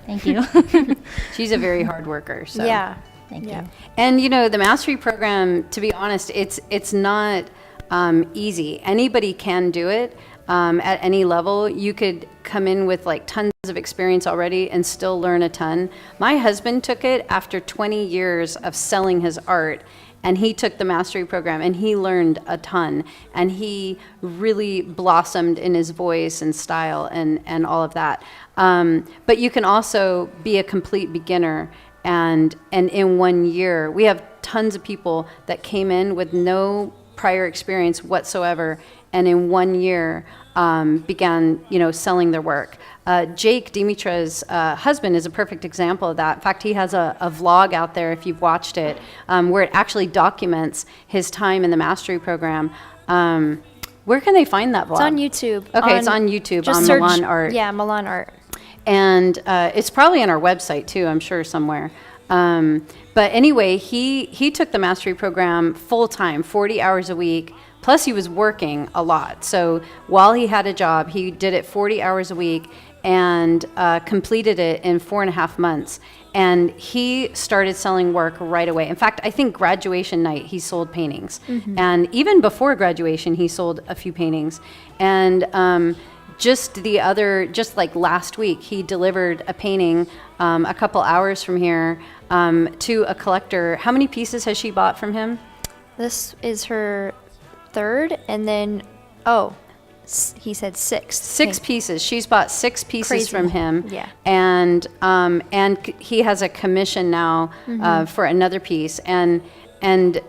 Thank you. she's a very hard worker. So. Yeah. Thank Yeah. you. And the mastery program, to be honest, it's not easy. Anybody can do it at any level. You could come in with tons of experience already and still learn a ton. My husband took it after 20 years of selling his art, and he took the mastery program and he learned a ton, and he really blossomed in his voice and style and all of that. But you can also be a complete beginner, and in 1 year, we have tons of people that came in with no prior experience whatsoever, and in 1 year began, selling their work. Jake, Dimitra's husband, is a perfect example of that. In fact, he has a vlog out there, if you've watched it, where it actually documents his time in the mastery program. Where can they find that vlog? It's on YouTube. Okay, it's on YouTube, just on search, Milan Art. Yeah, Milan Art. And it's probably on our website too, I'm sure, somewhere. But anyway, he took the mastery program full time, 40 hours a week. Plus, he was working a lot. So while he had a job, he did it 40 hours a week and completed it in 4.5 months. And he started selling work right away. In fact, I think graduation night, he sold paintings. Mm-hmm. And even before graduation, he sold a few paintings. And just like last week, he delivered a painting a couple hours from here to a collector. How many pieces has she bought from him? This is her third, and then he said six. 6 pieces. She's bought 6 pieces Crazy. from him. Yeah. And he has a commission now for another piece. And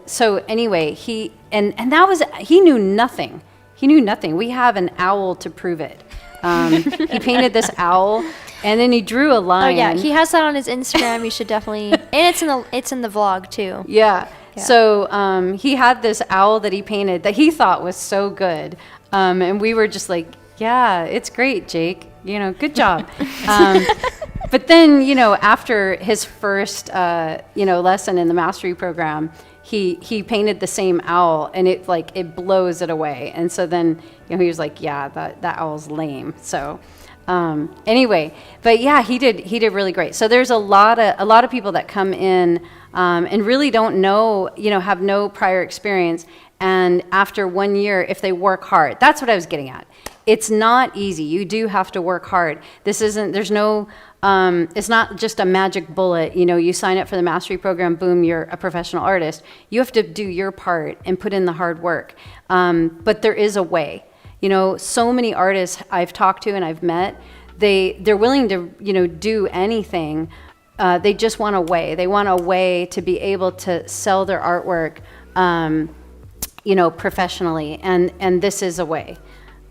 so anyway, he knew nothing. He knew nothing. We have an owl to prove it. He painted this owl, and then he drew a lion. Oh yeah, he has that on his Instagram. You should definitely, and it's in the vlog too. Yeah. Yeah. So he had this owl that he painted that he thought was so good, and we were just like, "Yeah, it's great, Jake. Good job." But then, after his first, lesson in the mastery program, he painted the same owl, and it blows it away. And so then, he was like, "Yeah, that owl's lame." So. Anyway, but yeah, he did really great. So there's a lot of people that come in and really don't know, have no prior experience. And after 1 year, if they work hard, that's what I was getting at. It's not easy. You do have to work hard. It's not just a magic bullet. You sign up for the mastery program, boom, you're a professional artist. You have to do your part and put in the hard work. But there is a way. So many artists I've talked to and I've met, they're willing to, do anything. They just want a way. They want a way to be able to sell their artwork, professionally. And this is a way.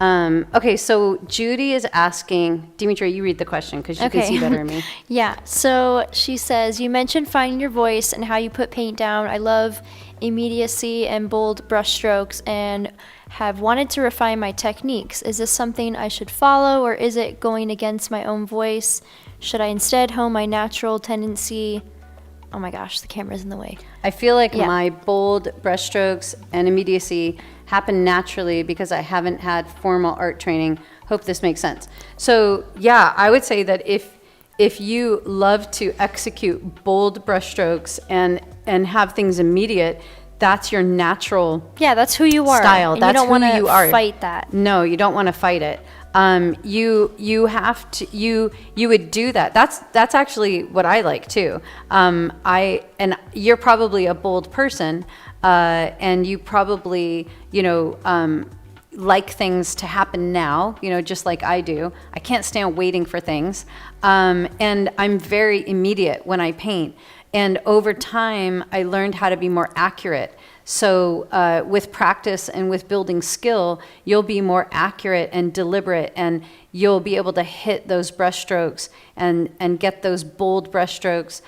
Okay, so Judy is asking, Dimitra, you read the question because you can see better than me. Yeah, so she says, you mentioned finding your voice and how you put paint down. I love immediacy and bold brushstrokes and have wanted to refine my techniques. Is this something I should follow, or is it going against my own voice? Should I instead hone my natural tendency? Oh my gosh, the camera's in the way. I feel like my bold brushstrokes and immediacy happen naturally because I haven't had formal art training. Hope this makes sense. So yeah, I would say that if you love to execute bold brushstrokes and have things immediate, that's your natural that's who you are style. And that's you don't who you are. Fight that. No, you don't want to fight it. You have to you would do that. That's actually what I like too. And you're probably a bold person, and you probably like things to happen now. Just like I do. I can't stand waiting for things, and I'm very immediate when I paint. And over time, I learned how to be more accurate. So with practice and with building skill, you'll be more accurate and deliberate, and you'll be able to hit those brushstrokes and get those bold brushstrokes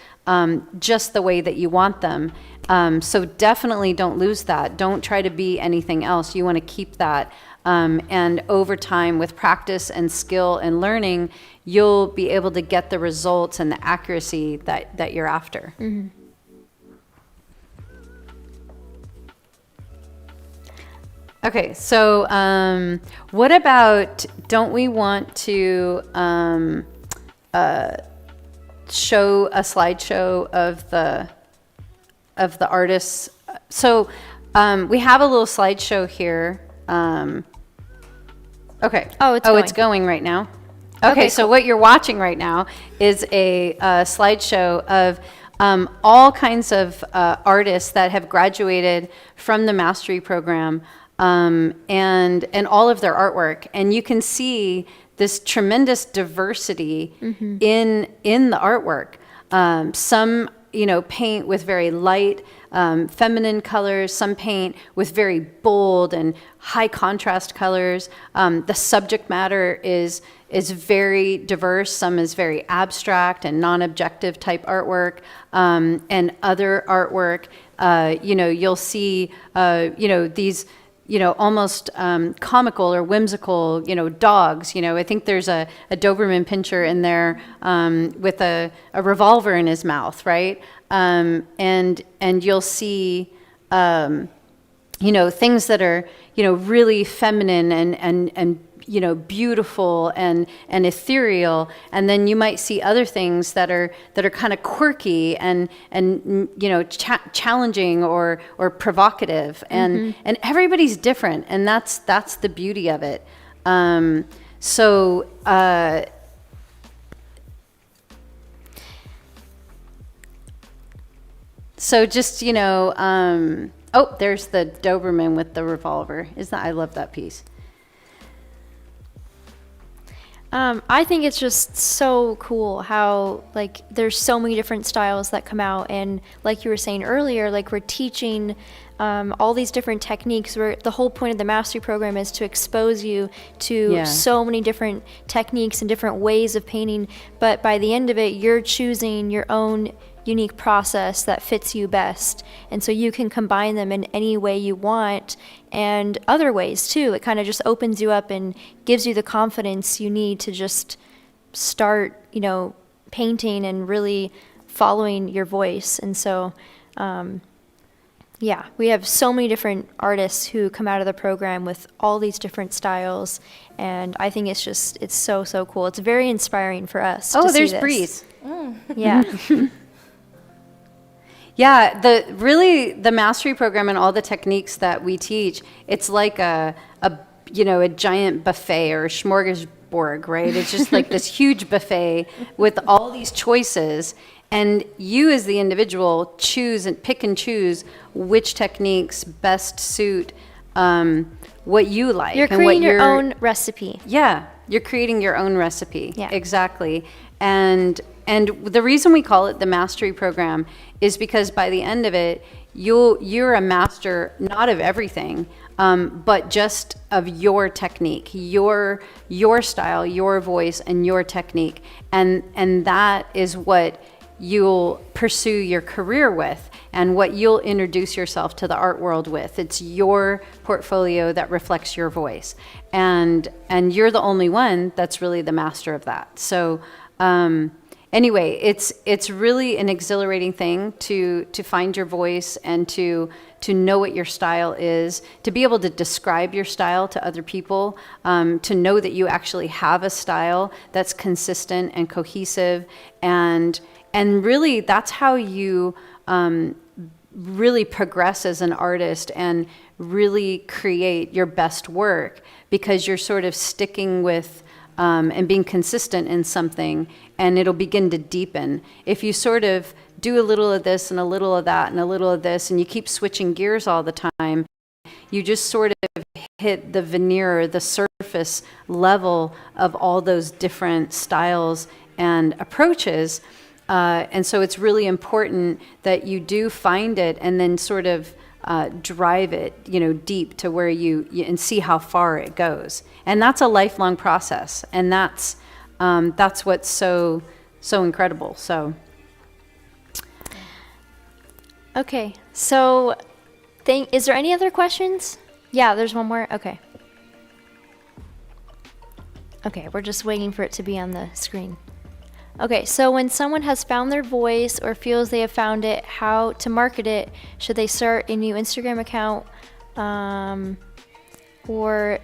just the way that you want them. So definitely don't lose that. Don't try to be anything else. You want to keep that. And over time, with practice and skill and learning, you'll be able to get the results and the accuracy that you're after. Mm-hmm. Okay, so what about, don't we want to show a slideshow of the artists? So we have a little slideshow here. Okay. It's going right now. Okay, so what you're watching right now is a slideshow of all kinds of artists that have graduated from the mastery program, and all of their artwork. And you can see this tremendous diversity in the artwork. Some paint with very light, feminine colors. Some paint with very bold and high contrast colors. The subject matter is very diverse. Some is very abstract and non-objective type artwork, and other artwork. You'll see, these, almost comical or whimsical, dogs. I think there's a Doberman pinscher in there with a revolver in his mouth, right? And you'll see, things that are, really feminine and beautiful and ethereal, and then you might see other things that are kind of quirky and challenging or provocative, and everybody's different, and that's the beauty of it. So just oh, there's the Doberman with the revolver. I love that piece. I think it's just so cool how there's so many different styles that come out, and like you were saying earlier, we're teaching all these different techniques, where the whole point of the mastery program is to expose you to so many different techniques and different ways of painting, but by the end of it, you're choosing your own unique process that fits you best, and so you can combine them in any way you want, and other ways too. It kind of just opens you up and gives you the confidence you need to just start painting and really following your voice. And so we have so many different artists who come out of the program with all these different styles, and I think it's so cool. It's very inspiring for us to see there's this. Breeze. Yeah. Yeah, the mastery program and all the techniques that we teach, it's like a giant buffet or a smorgasbord, right? It's just like this huge buffet with all these choices, and you as the individual pick and choose which techniques best suit what you like. You're creating your own recipe. Yeah, you're creating your own recipe. Yeah. Exactly. And the reason we call it the mastery program is because by the end of it, you're a master, not of everything, but just of your technique, your style, your voice, and your technique. And that is what you'll pursue your career with, and what you'll introduce yourself to the art world with. It's your portfolio that reflects your voice. And you're the only one that's really the master of that. So, anyway, it's really an exhilarating thing to find your voice and to know what your style is, to be able to describe your style to other people, to know that you actually have a style that's consistent and cohesive, and really that's how you really progress as an artist and really create your best work, because you're sort of sticking with and being consistent in something, and it'll begin to deepen. If you sort of do a little of this and a little of that and a little of this, and you keep switching gears all the time, you just sort of hit the veneer, or the surface level of all those different styles and approaches. And so it's really important that you do find it and then sort of drive it, deep to where you and see how far it goes. And that's a lifelong process, and that's what's so incredible. So, okay. So, is there any other questions? Yeah, there's one more. Okay. Okay, we're just waiting for it to be on the screen. Okay, so when someone has found their voice or feels they have found it, how to market it? Should they start a new Instagram account, or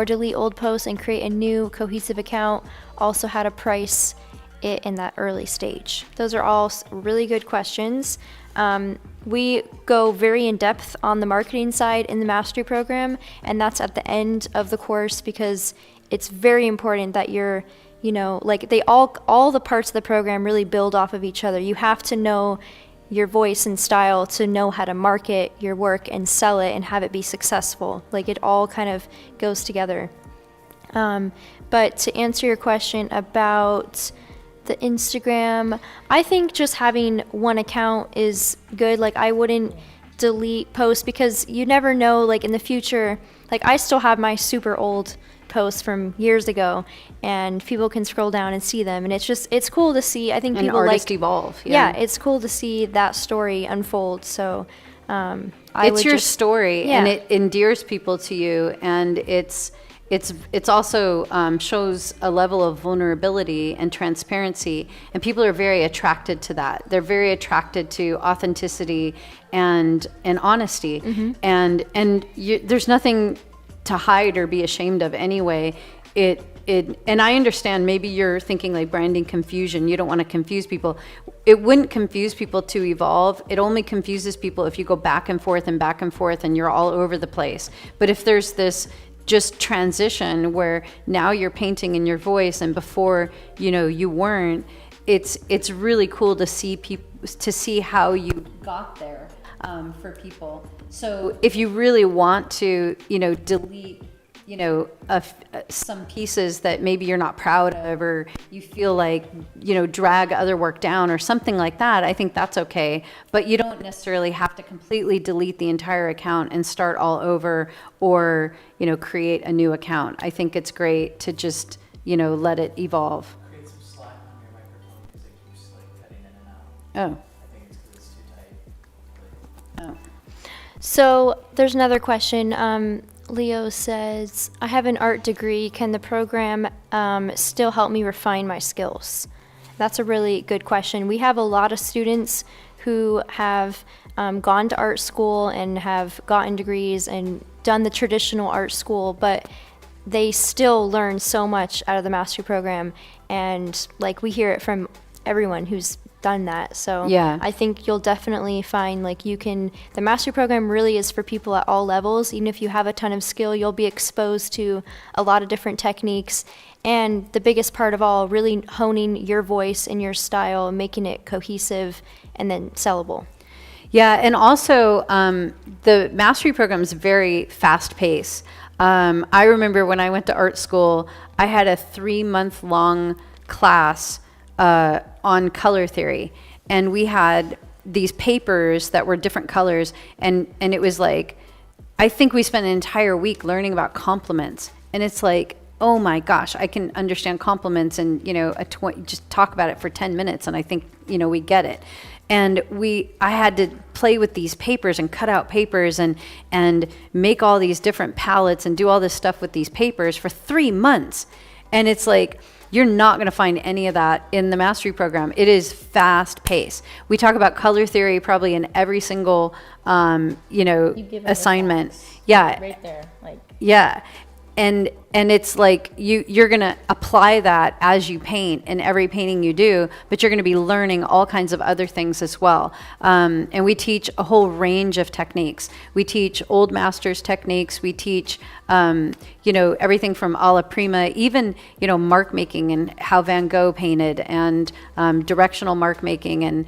delete old posts and create a new cohesive account? Also, how to price it in that early stage? Those are all really good questions. We go very in depth on the marketing side in the mastery program, and that's at the end of the course, because it's very important that you're all the parts of the program really build off of each other. You have to know your voice and style to know how to market your work and sell it and have it be successful. It all kind of goes together. But to answer your question about The Instagram, I think just having one account is good. Like, I wouldn't delete posts because you never know, like, in the future. Like, I still have my super old posts from years ago, and people can scroll down and see them, and it's cool to see. I think And people artists like evolve. yeah, it's cool to see that story unfold. So It's your story, Yeah. and it endears people to you, and it's also shows a level of vulnerability and transparency, and people are very attracted to that. They're very attracted to authenticity and honesty, and there's nothing to hide or be ashamed of anyway. And I understand maybe you're thinking like branding confusion. You don't want to confuse people. It wouldn't confuse people to evolve. It only confuses people if you go back and forth and you're all over the place. But if there's this just transition where now you're painting in your voice and before, you weren't, it's really cool to see how you got there for people. So if you really want to, delete some pieces that maybe you're not proud of, or you feel like, drag other work down or something like that, I think that's okay. But you don't necessarily have to completely delete the entire account and start all over, or, create a new account. I think it's great to just, let it evolve. Create some slack on your microphone because it keeps like cutting in and out. Oh. I think it's because it's too tight. Oh. So there's another question. Leo says, I have an art degree. Can the program still help me refine my skills? That's a really good question. We have a lot of students who have gone to art school and have gotten degrees and done the traditional art school, but they still learn so much out of the mastery program. And like, we hear it from everyone who's done that. So Yeah. I think you'll definitely find like the mastery program really is for people at all levels. Even if you have a ton of skill, you'll be exposed to a lot of different techniques. And the biggest part of all, really honing your voice and your style, making it cohesive and then sellable. Yeah, and also the mastery program is very fast paced. I remember when I went to art school, I had a 3-month-long class on color theory, and we had these papers that were different colors, and it was like, I think we spent an entire week learning about complements, and it's like, oh my gosh, I can understand complements, and just talk about it for 10 minutes, and I think we get it. And I had to play with these papers and cut out papers and make all these different palettes and do all this stuff with these papers for 3 months. And it's like, you're not going to find any of that in the mastery program. It is fast paced. We talk about color theory probably in every single, You give them the assignment. facts Yeah. right there. Like, Yeah. And it's like you're going to apply that as you paint in every painting you do, but you're going to be learning all kinds of other things as well. And we teach a whole range of techniques. We teach old masters techniques. We teach, everything from alla prima, even, mark making and how Van Gogh painted, and directional mark making, and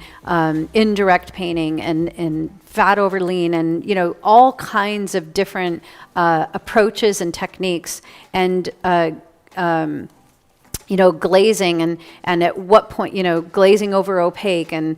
indirect painting, and fat over lean, and all kinds of different approaches and techniques, and glazing, and at what point glazing over opaque, and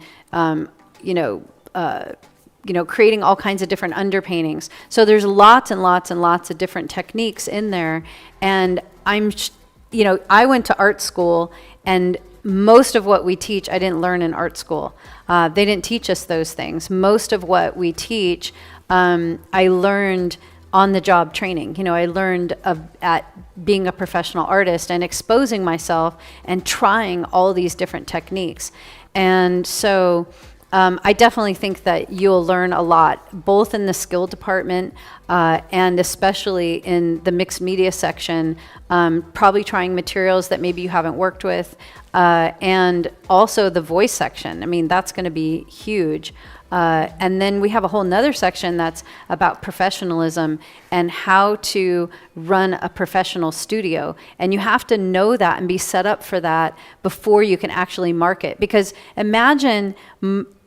creating all kinds of different underpaintings. So there's lots and lots and lots of different techniques in there, and I went to art school, and most of what we teach, I didn't learn in art school. They didn't teach us those things. Most of what we teach, I learned on-the-job training. I learned at being a professional artist and exposing myself and trying all these different techniques. And so I definitely think that you'll learn a lot, both in the skill department and especially in the mixed media section, probably trying materials that maybe you haven't worked with, and also the voice section. I mean, that's going to be huge. And then we have a whole nother section that's about professionalism and how to run a professional studio. And you have to know that and be set up for that before you can actually market. Because imagine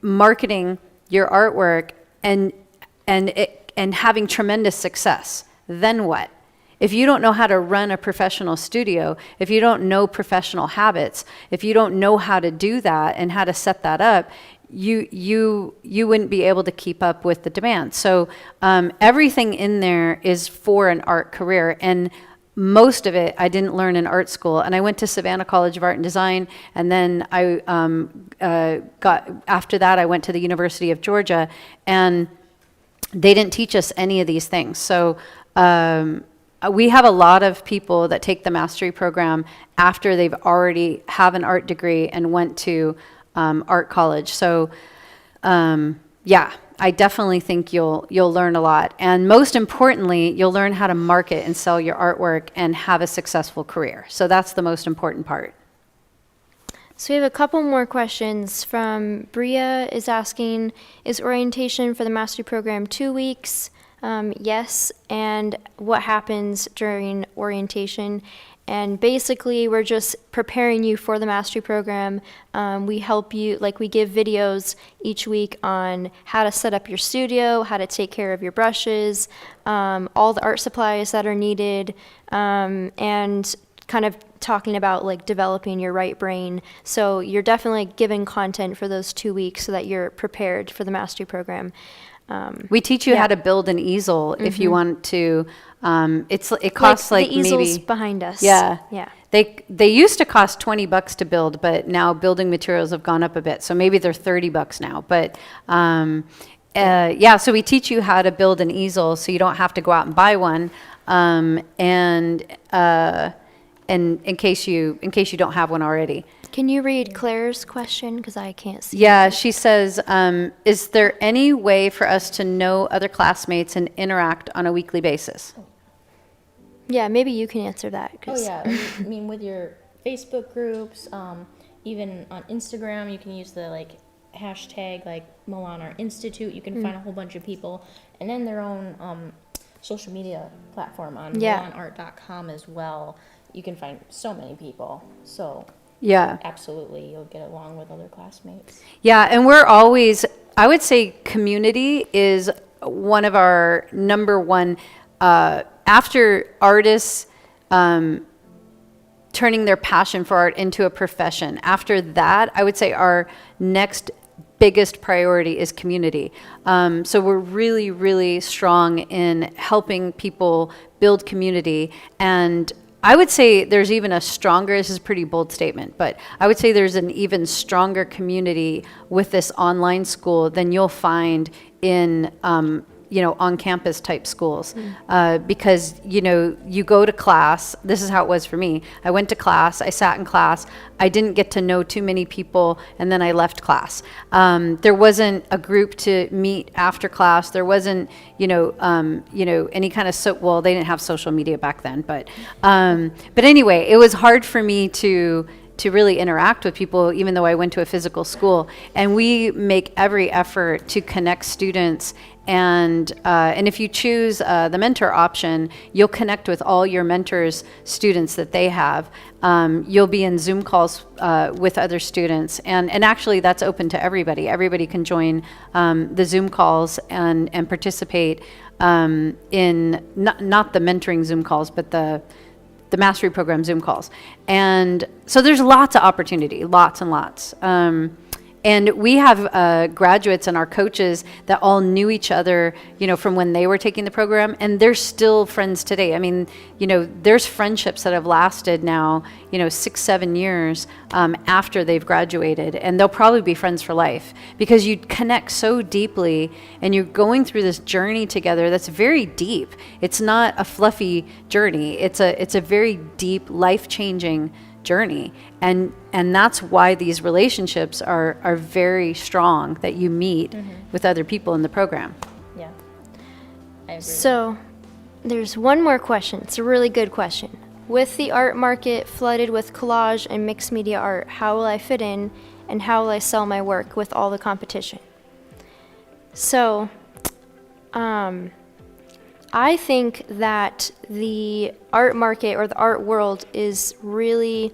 marketing your artwork and having tremendous success. Then what? If you don't know how to run a professional studio, if you don't know professional habits, if you don't know how to do that and how to set that up, you wouldn't be able to keep up with the demand. So everything in there is for an art career, and most of it I didn't learn in art school. And I went to Savannah College of Art and Design, and then I after that I went to the University of Georgia, and they didn't teach us any of these things. So we have a lot of people that take the mastery program after they've already have an art degree and went to art college. So yeah, I definitely think you'll learn a lot. And most importantly, you'll learn how to market and sell your artwork and have a successful career. So that's the most important part. So we have a couple more questions from Bria is asking, is orientation for the mastery program 2 weeks? Yes. And what happens during orientation? And basically, we're just preparing you for the mastery program. We help you, like we give videos each week on how to set up your studio, how to take care of your brushes, all the art supplies that are needed, and kind of talking about like developing your right brain. So you're definitely given content for those 2 weeks so that you're prepared for the mastery program. We teach you how to build an easel if you want to. It costs like the easels maybe behind us. Yeah. Yeah. They used to cost $20 to build, but now building materials have gone up a bit. So maybe they're $30 now. But yeah, so we teach you how to build an easel so you don't have to go out and buy one. And in case you don't have one already. Can you read Claire's question? Because I can't see. Yeah, she says, is there any way for us to know other classmates and interact on a weekly basis? Yeah, maybe you can answer that. Oh 'Cause yeah, I mean with your Facebook groups, even on Instagram, you can use the like hashtag like Milan Art Institute. You can find a whole bunch of people, and then their own social media platform on milanart.com as well. You can find so many people. So Yeah. absolutely, you'll get along with other classmates. Yeah, and we're always, I would say community is one of our number one, after artists turning their passion for art into a profession, after that, I would say our next biggest priority is community. So we're really, really strong in helping people build community. And I would say there's even a stronger, this is a pretty bold statement, but I would say there's an even stronger community with this online school than you'll find in on-campus type schools. Because, you go to class, this is how it was for me. I went to class, I sat in class, I didn't get to know too many people, and then I left class. There wasn't a group to meet after class. There wasn't, any kind of, well, they didn't have social media back then, but anyway, it was hard for me to really interact with people, even though I went to a physical school. And we make every effort to connect students. And if you choose the mentor option, you'll connect with all your mentors' students that they have. You'll be in Zoom calls with other students. And actually, that's open to everybody. Everybody can join the Zoom calls and participate in not the mentoring Zoom calls, but the mastery program Zoom calls. And so there's lots of opportunity, lots and lots. And we have graduates and our coaches that all knew each other, from when they were taking the program, and they're still friends today. I mean, there's friendships that have lasted now, 6-7 years after they've graduated, and they'll probably be friends for life because you connect so deeply and you're going through this journey together that's very deep. It's not a fluffy journey. It's a very deep, life-changing journey, and that's why these relationships are very strong, that you meet with other people in the program. Yeah, I agree. So there's one more question. It's a really good question. With the art market flooded with collage and mixed media art, how will I fit in, and how will I sell my work with all the competition? So I think that the art market or the art world is really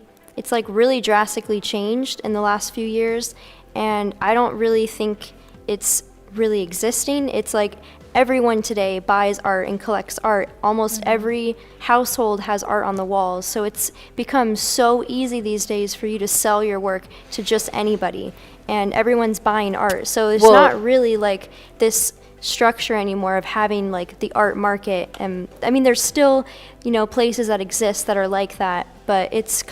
drastically changed in the last few years, and I don't really think it's really existing. It's like everyone today buys art and collects art. Almost every household has art on the walls. So it's become so easy these days for you to sell your work to just anybody, and everyone's buying art. So it's Well- not really like this structure anymore of having like the art market. And I mean, there's still, places that exist that are like that, but it's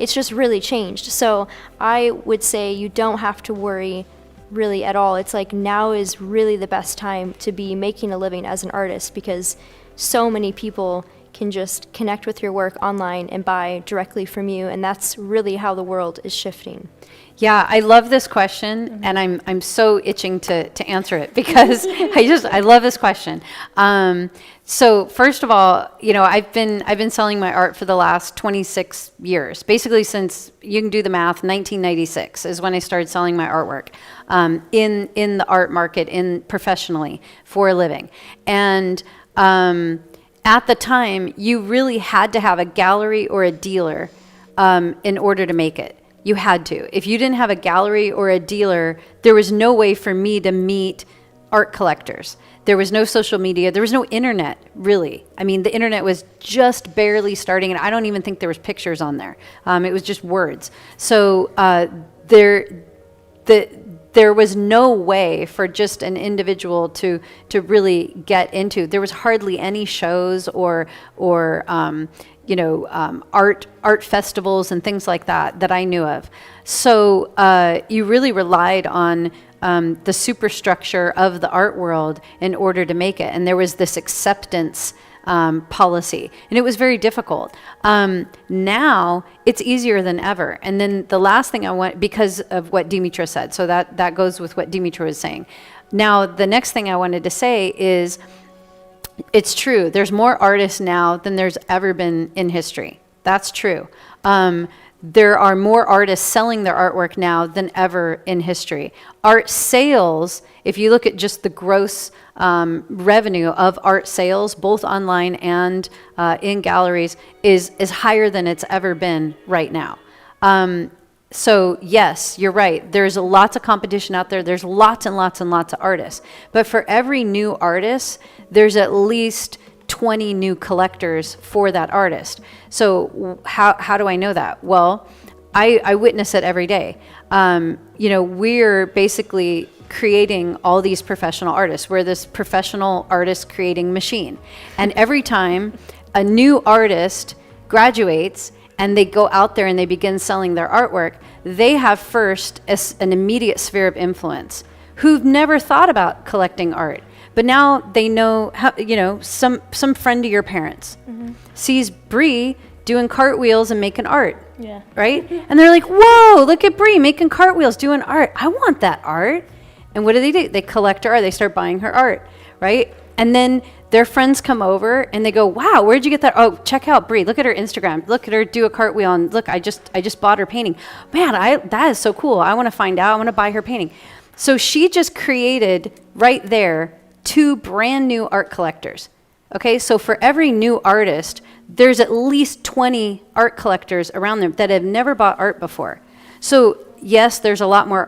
just really changed. So I would say you don't have to worry really at all. It's like now is really the best time to be making a living as an artist, because so many people can just connect with your work online and buy directly from you, and that's really how the world is shifting. Yeah, I love this question, and I'm so itching to answer it because I love this question. So first of all, I've been selling my art for the last 26 years, basically since, you can do the math, 1996 is when I started selling my artwork in the art market, professionally for a living, and at the time you really had to have a gallery or a dealer in order to make it. You had to. If you didn't have a gallery or a dealer, there was no way for me to meet art collectors. There was no social media. There was no internet, really. I mean, the internet was just barely starting, and I don't even think there was pictures on there. It was just words. So there was no way for just an individual to really get into. There was hardly any shows or art festivals and things like that I knew of. So you really relied on the superstructure of the art world in order to make it. And there was this acceptance policy, and it was very difficult. Now it's easier than ever. And then the last thing I want, because of what Dimitra said, so that goes with what Dimitra was saying. Now, the next thing I wanted to say is, it's true. There's more artists now than there's ever been in history. That's true. There are more artists selling their artwork now than ever in history. Art sales, if you look at just the gross revenue of art sales, both online and in galleries, is higher than it's ever been right now. So yes, you're right. There's lots of competition out there. There's lots and lots and lots of artists. But for every new artist, there's at least 20 new collectors for that artist. So how do I know that? Well, I witness it every day. We're basically creating all these professional artists. We're this professional artist creating machine. And every time a new artist graduates and they go out there and they begin selling their artwork, they have first an immediate sphere of influence who've never thought about collecting art. But now they know how, some friend of your parents sees Bree doing cartwheels and making art. Yeah. Right? And they're like, whoa, look at Bree making cartwheels, doing art. I want that art. And what do? They collect her art. They start buying her art, right? And then their friends come over and they go, wow, where'd you get that? Oh, check out Bree. Look at her Instagram. Look at her do a cartwheel. And look, I just bought her painting. Man, that is so cool. I want to find out. I want to buy her painting. So she just created right there 2 brand new art collectors. Okay, so for every new artist, there's at least 20 art collectors around them that have never bought art before. So yes, there's a lot more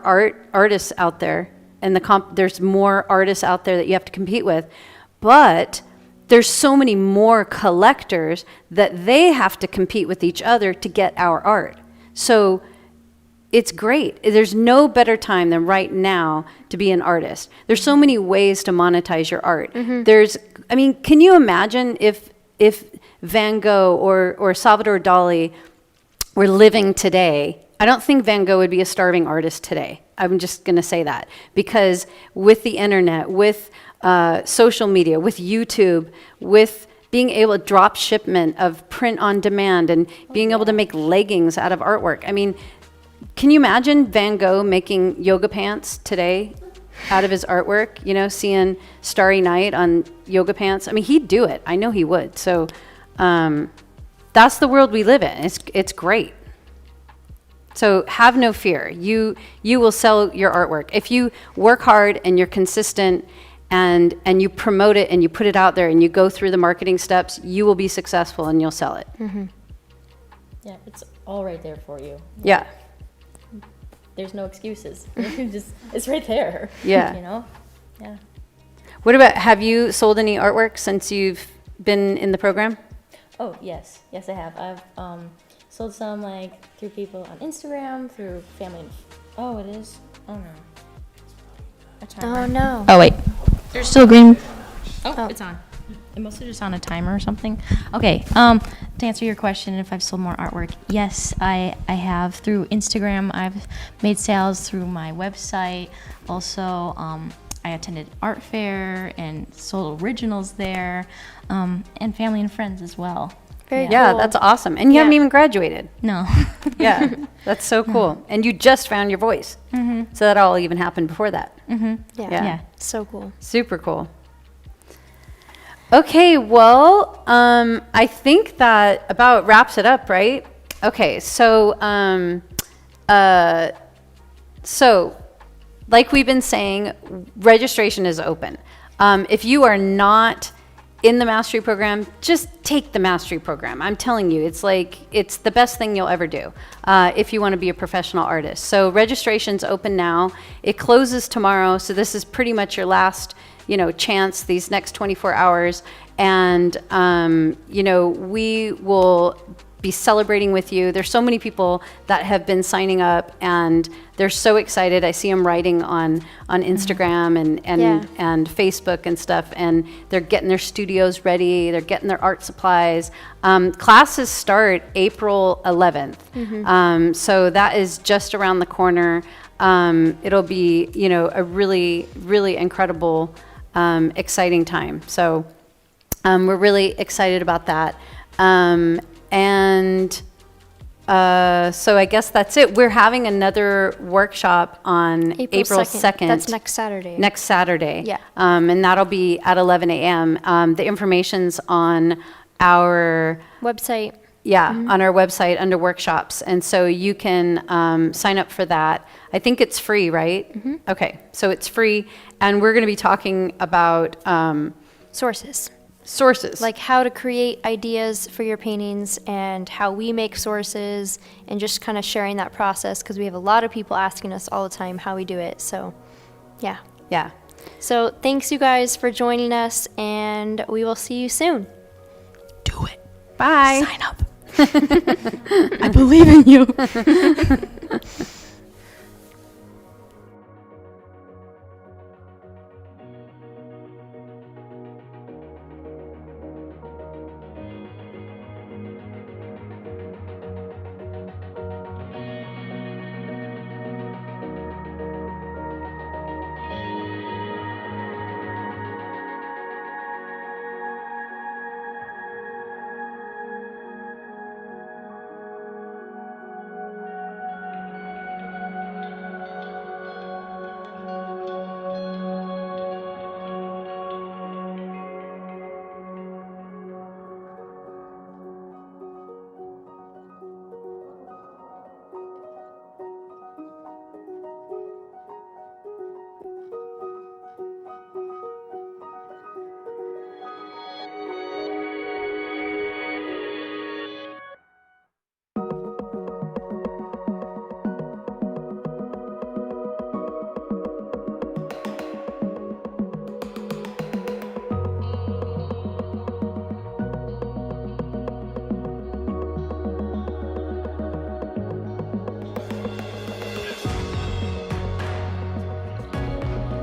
artists out there, and there's more artists out there that you have to compete with, but there's so many more collectors that they have to compete with each other to get our art. So it's great. There's no better time than right now to be an artist. There's so many ways to monetize your art. Can you imagine if Van Gogh or Salvador Dali were living today? I don't think Van Gogh would be a starving artist today. I'm just going to say that, because with the internet, with social media, with YouTube, with being able to drop shipment of print on demand and being able to make leggings out of artwork. I mean, can you imagine Van Gogh making yoga pants today out of his artwork? Seeing Starry Night on yoga pants. I mean, he'd do it. I know he would. So that's the world we live in. It's great. So have no fear. You will sell your artwork. If you work hard and you're consistent and you promote it and you put it out there and you go through the marketing steps, you will be successful and you'll sell it. Yeah, it's all right there for you. Yeah. there's no excuses. It's right there. Yeah. You know? Yeah. What about, have you sold any artwork since you've been in the program? Oh, yes. Yes, I have. I've sold some, like, through people on Instagram, through family. Oh, it is? Oh, no. A timer. Oh no. Oh, wait. There's still green. Oh, it's on. It must have just on a timer or something. Okay. To answer your question, if I've sold more artwork, yes, I have. Through Instagram, I've made sales through my website. Also, I attended art fair and sold originals there, and family and friends as well. Very Yeah, cool. that's awesome. And you haven't Yeah. even graduated. No. Yeah, that's so cool. And you just found your voice. So that all even happened before that. Yeah. Yeah. Yeah. So cool. Super cool. Okay, well, I think that about wraps it up, right? Okay, so like we've been saying, registration is open. If you are not in the mastery program, just take the mastery program. I'm telling you, it's the best thing you'll ever do if you want to be a professional artist. So registration's open now. It closes tomorrow, so this is pretty much your last, chance these next 24 hours. And, we will be celebrating with you. There's so many people that have been signing up, and they're so excited. I see them writing on Instagram and Facebook and stuff, and they're getting their studios ready. They're getting their art supplies. Classes start April 11th, so that is just around the corner. It'll be a really, really incredible, exciting time. So we're really excited about that. So I guess that's it. We're having another workshop on April 2nd. That's next Saturday. Next Saturday. Yeah. And that'll be at 11 a.m. The information's on our Website. on our website under workshops. And so you can sign up for that. I think it's free, right? Okay, so it's free. And we're going to be talking about Sources. sources. Like how to create ideas for your paintings and how we make sources, and just kind of sharing that process, because we have a lot of people asking us all the time how we do it. So, yeah. Yeah. So thanks you guys for joining us, and we will see you soon. Do it. Bye. Sign up. I believe in you.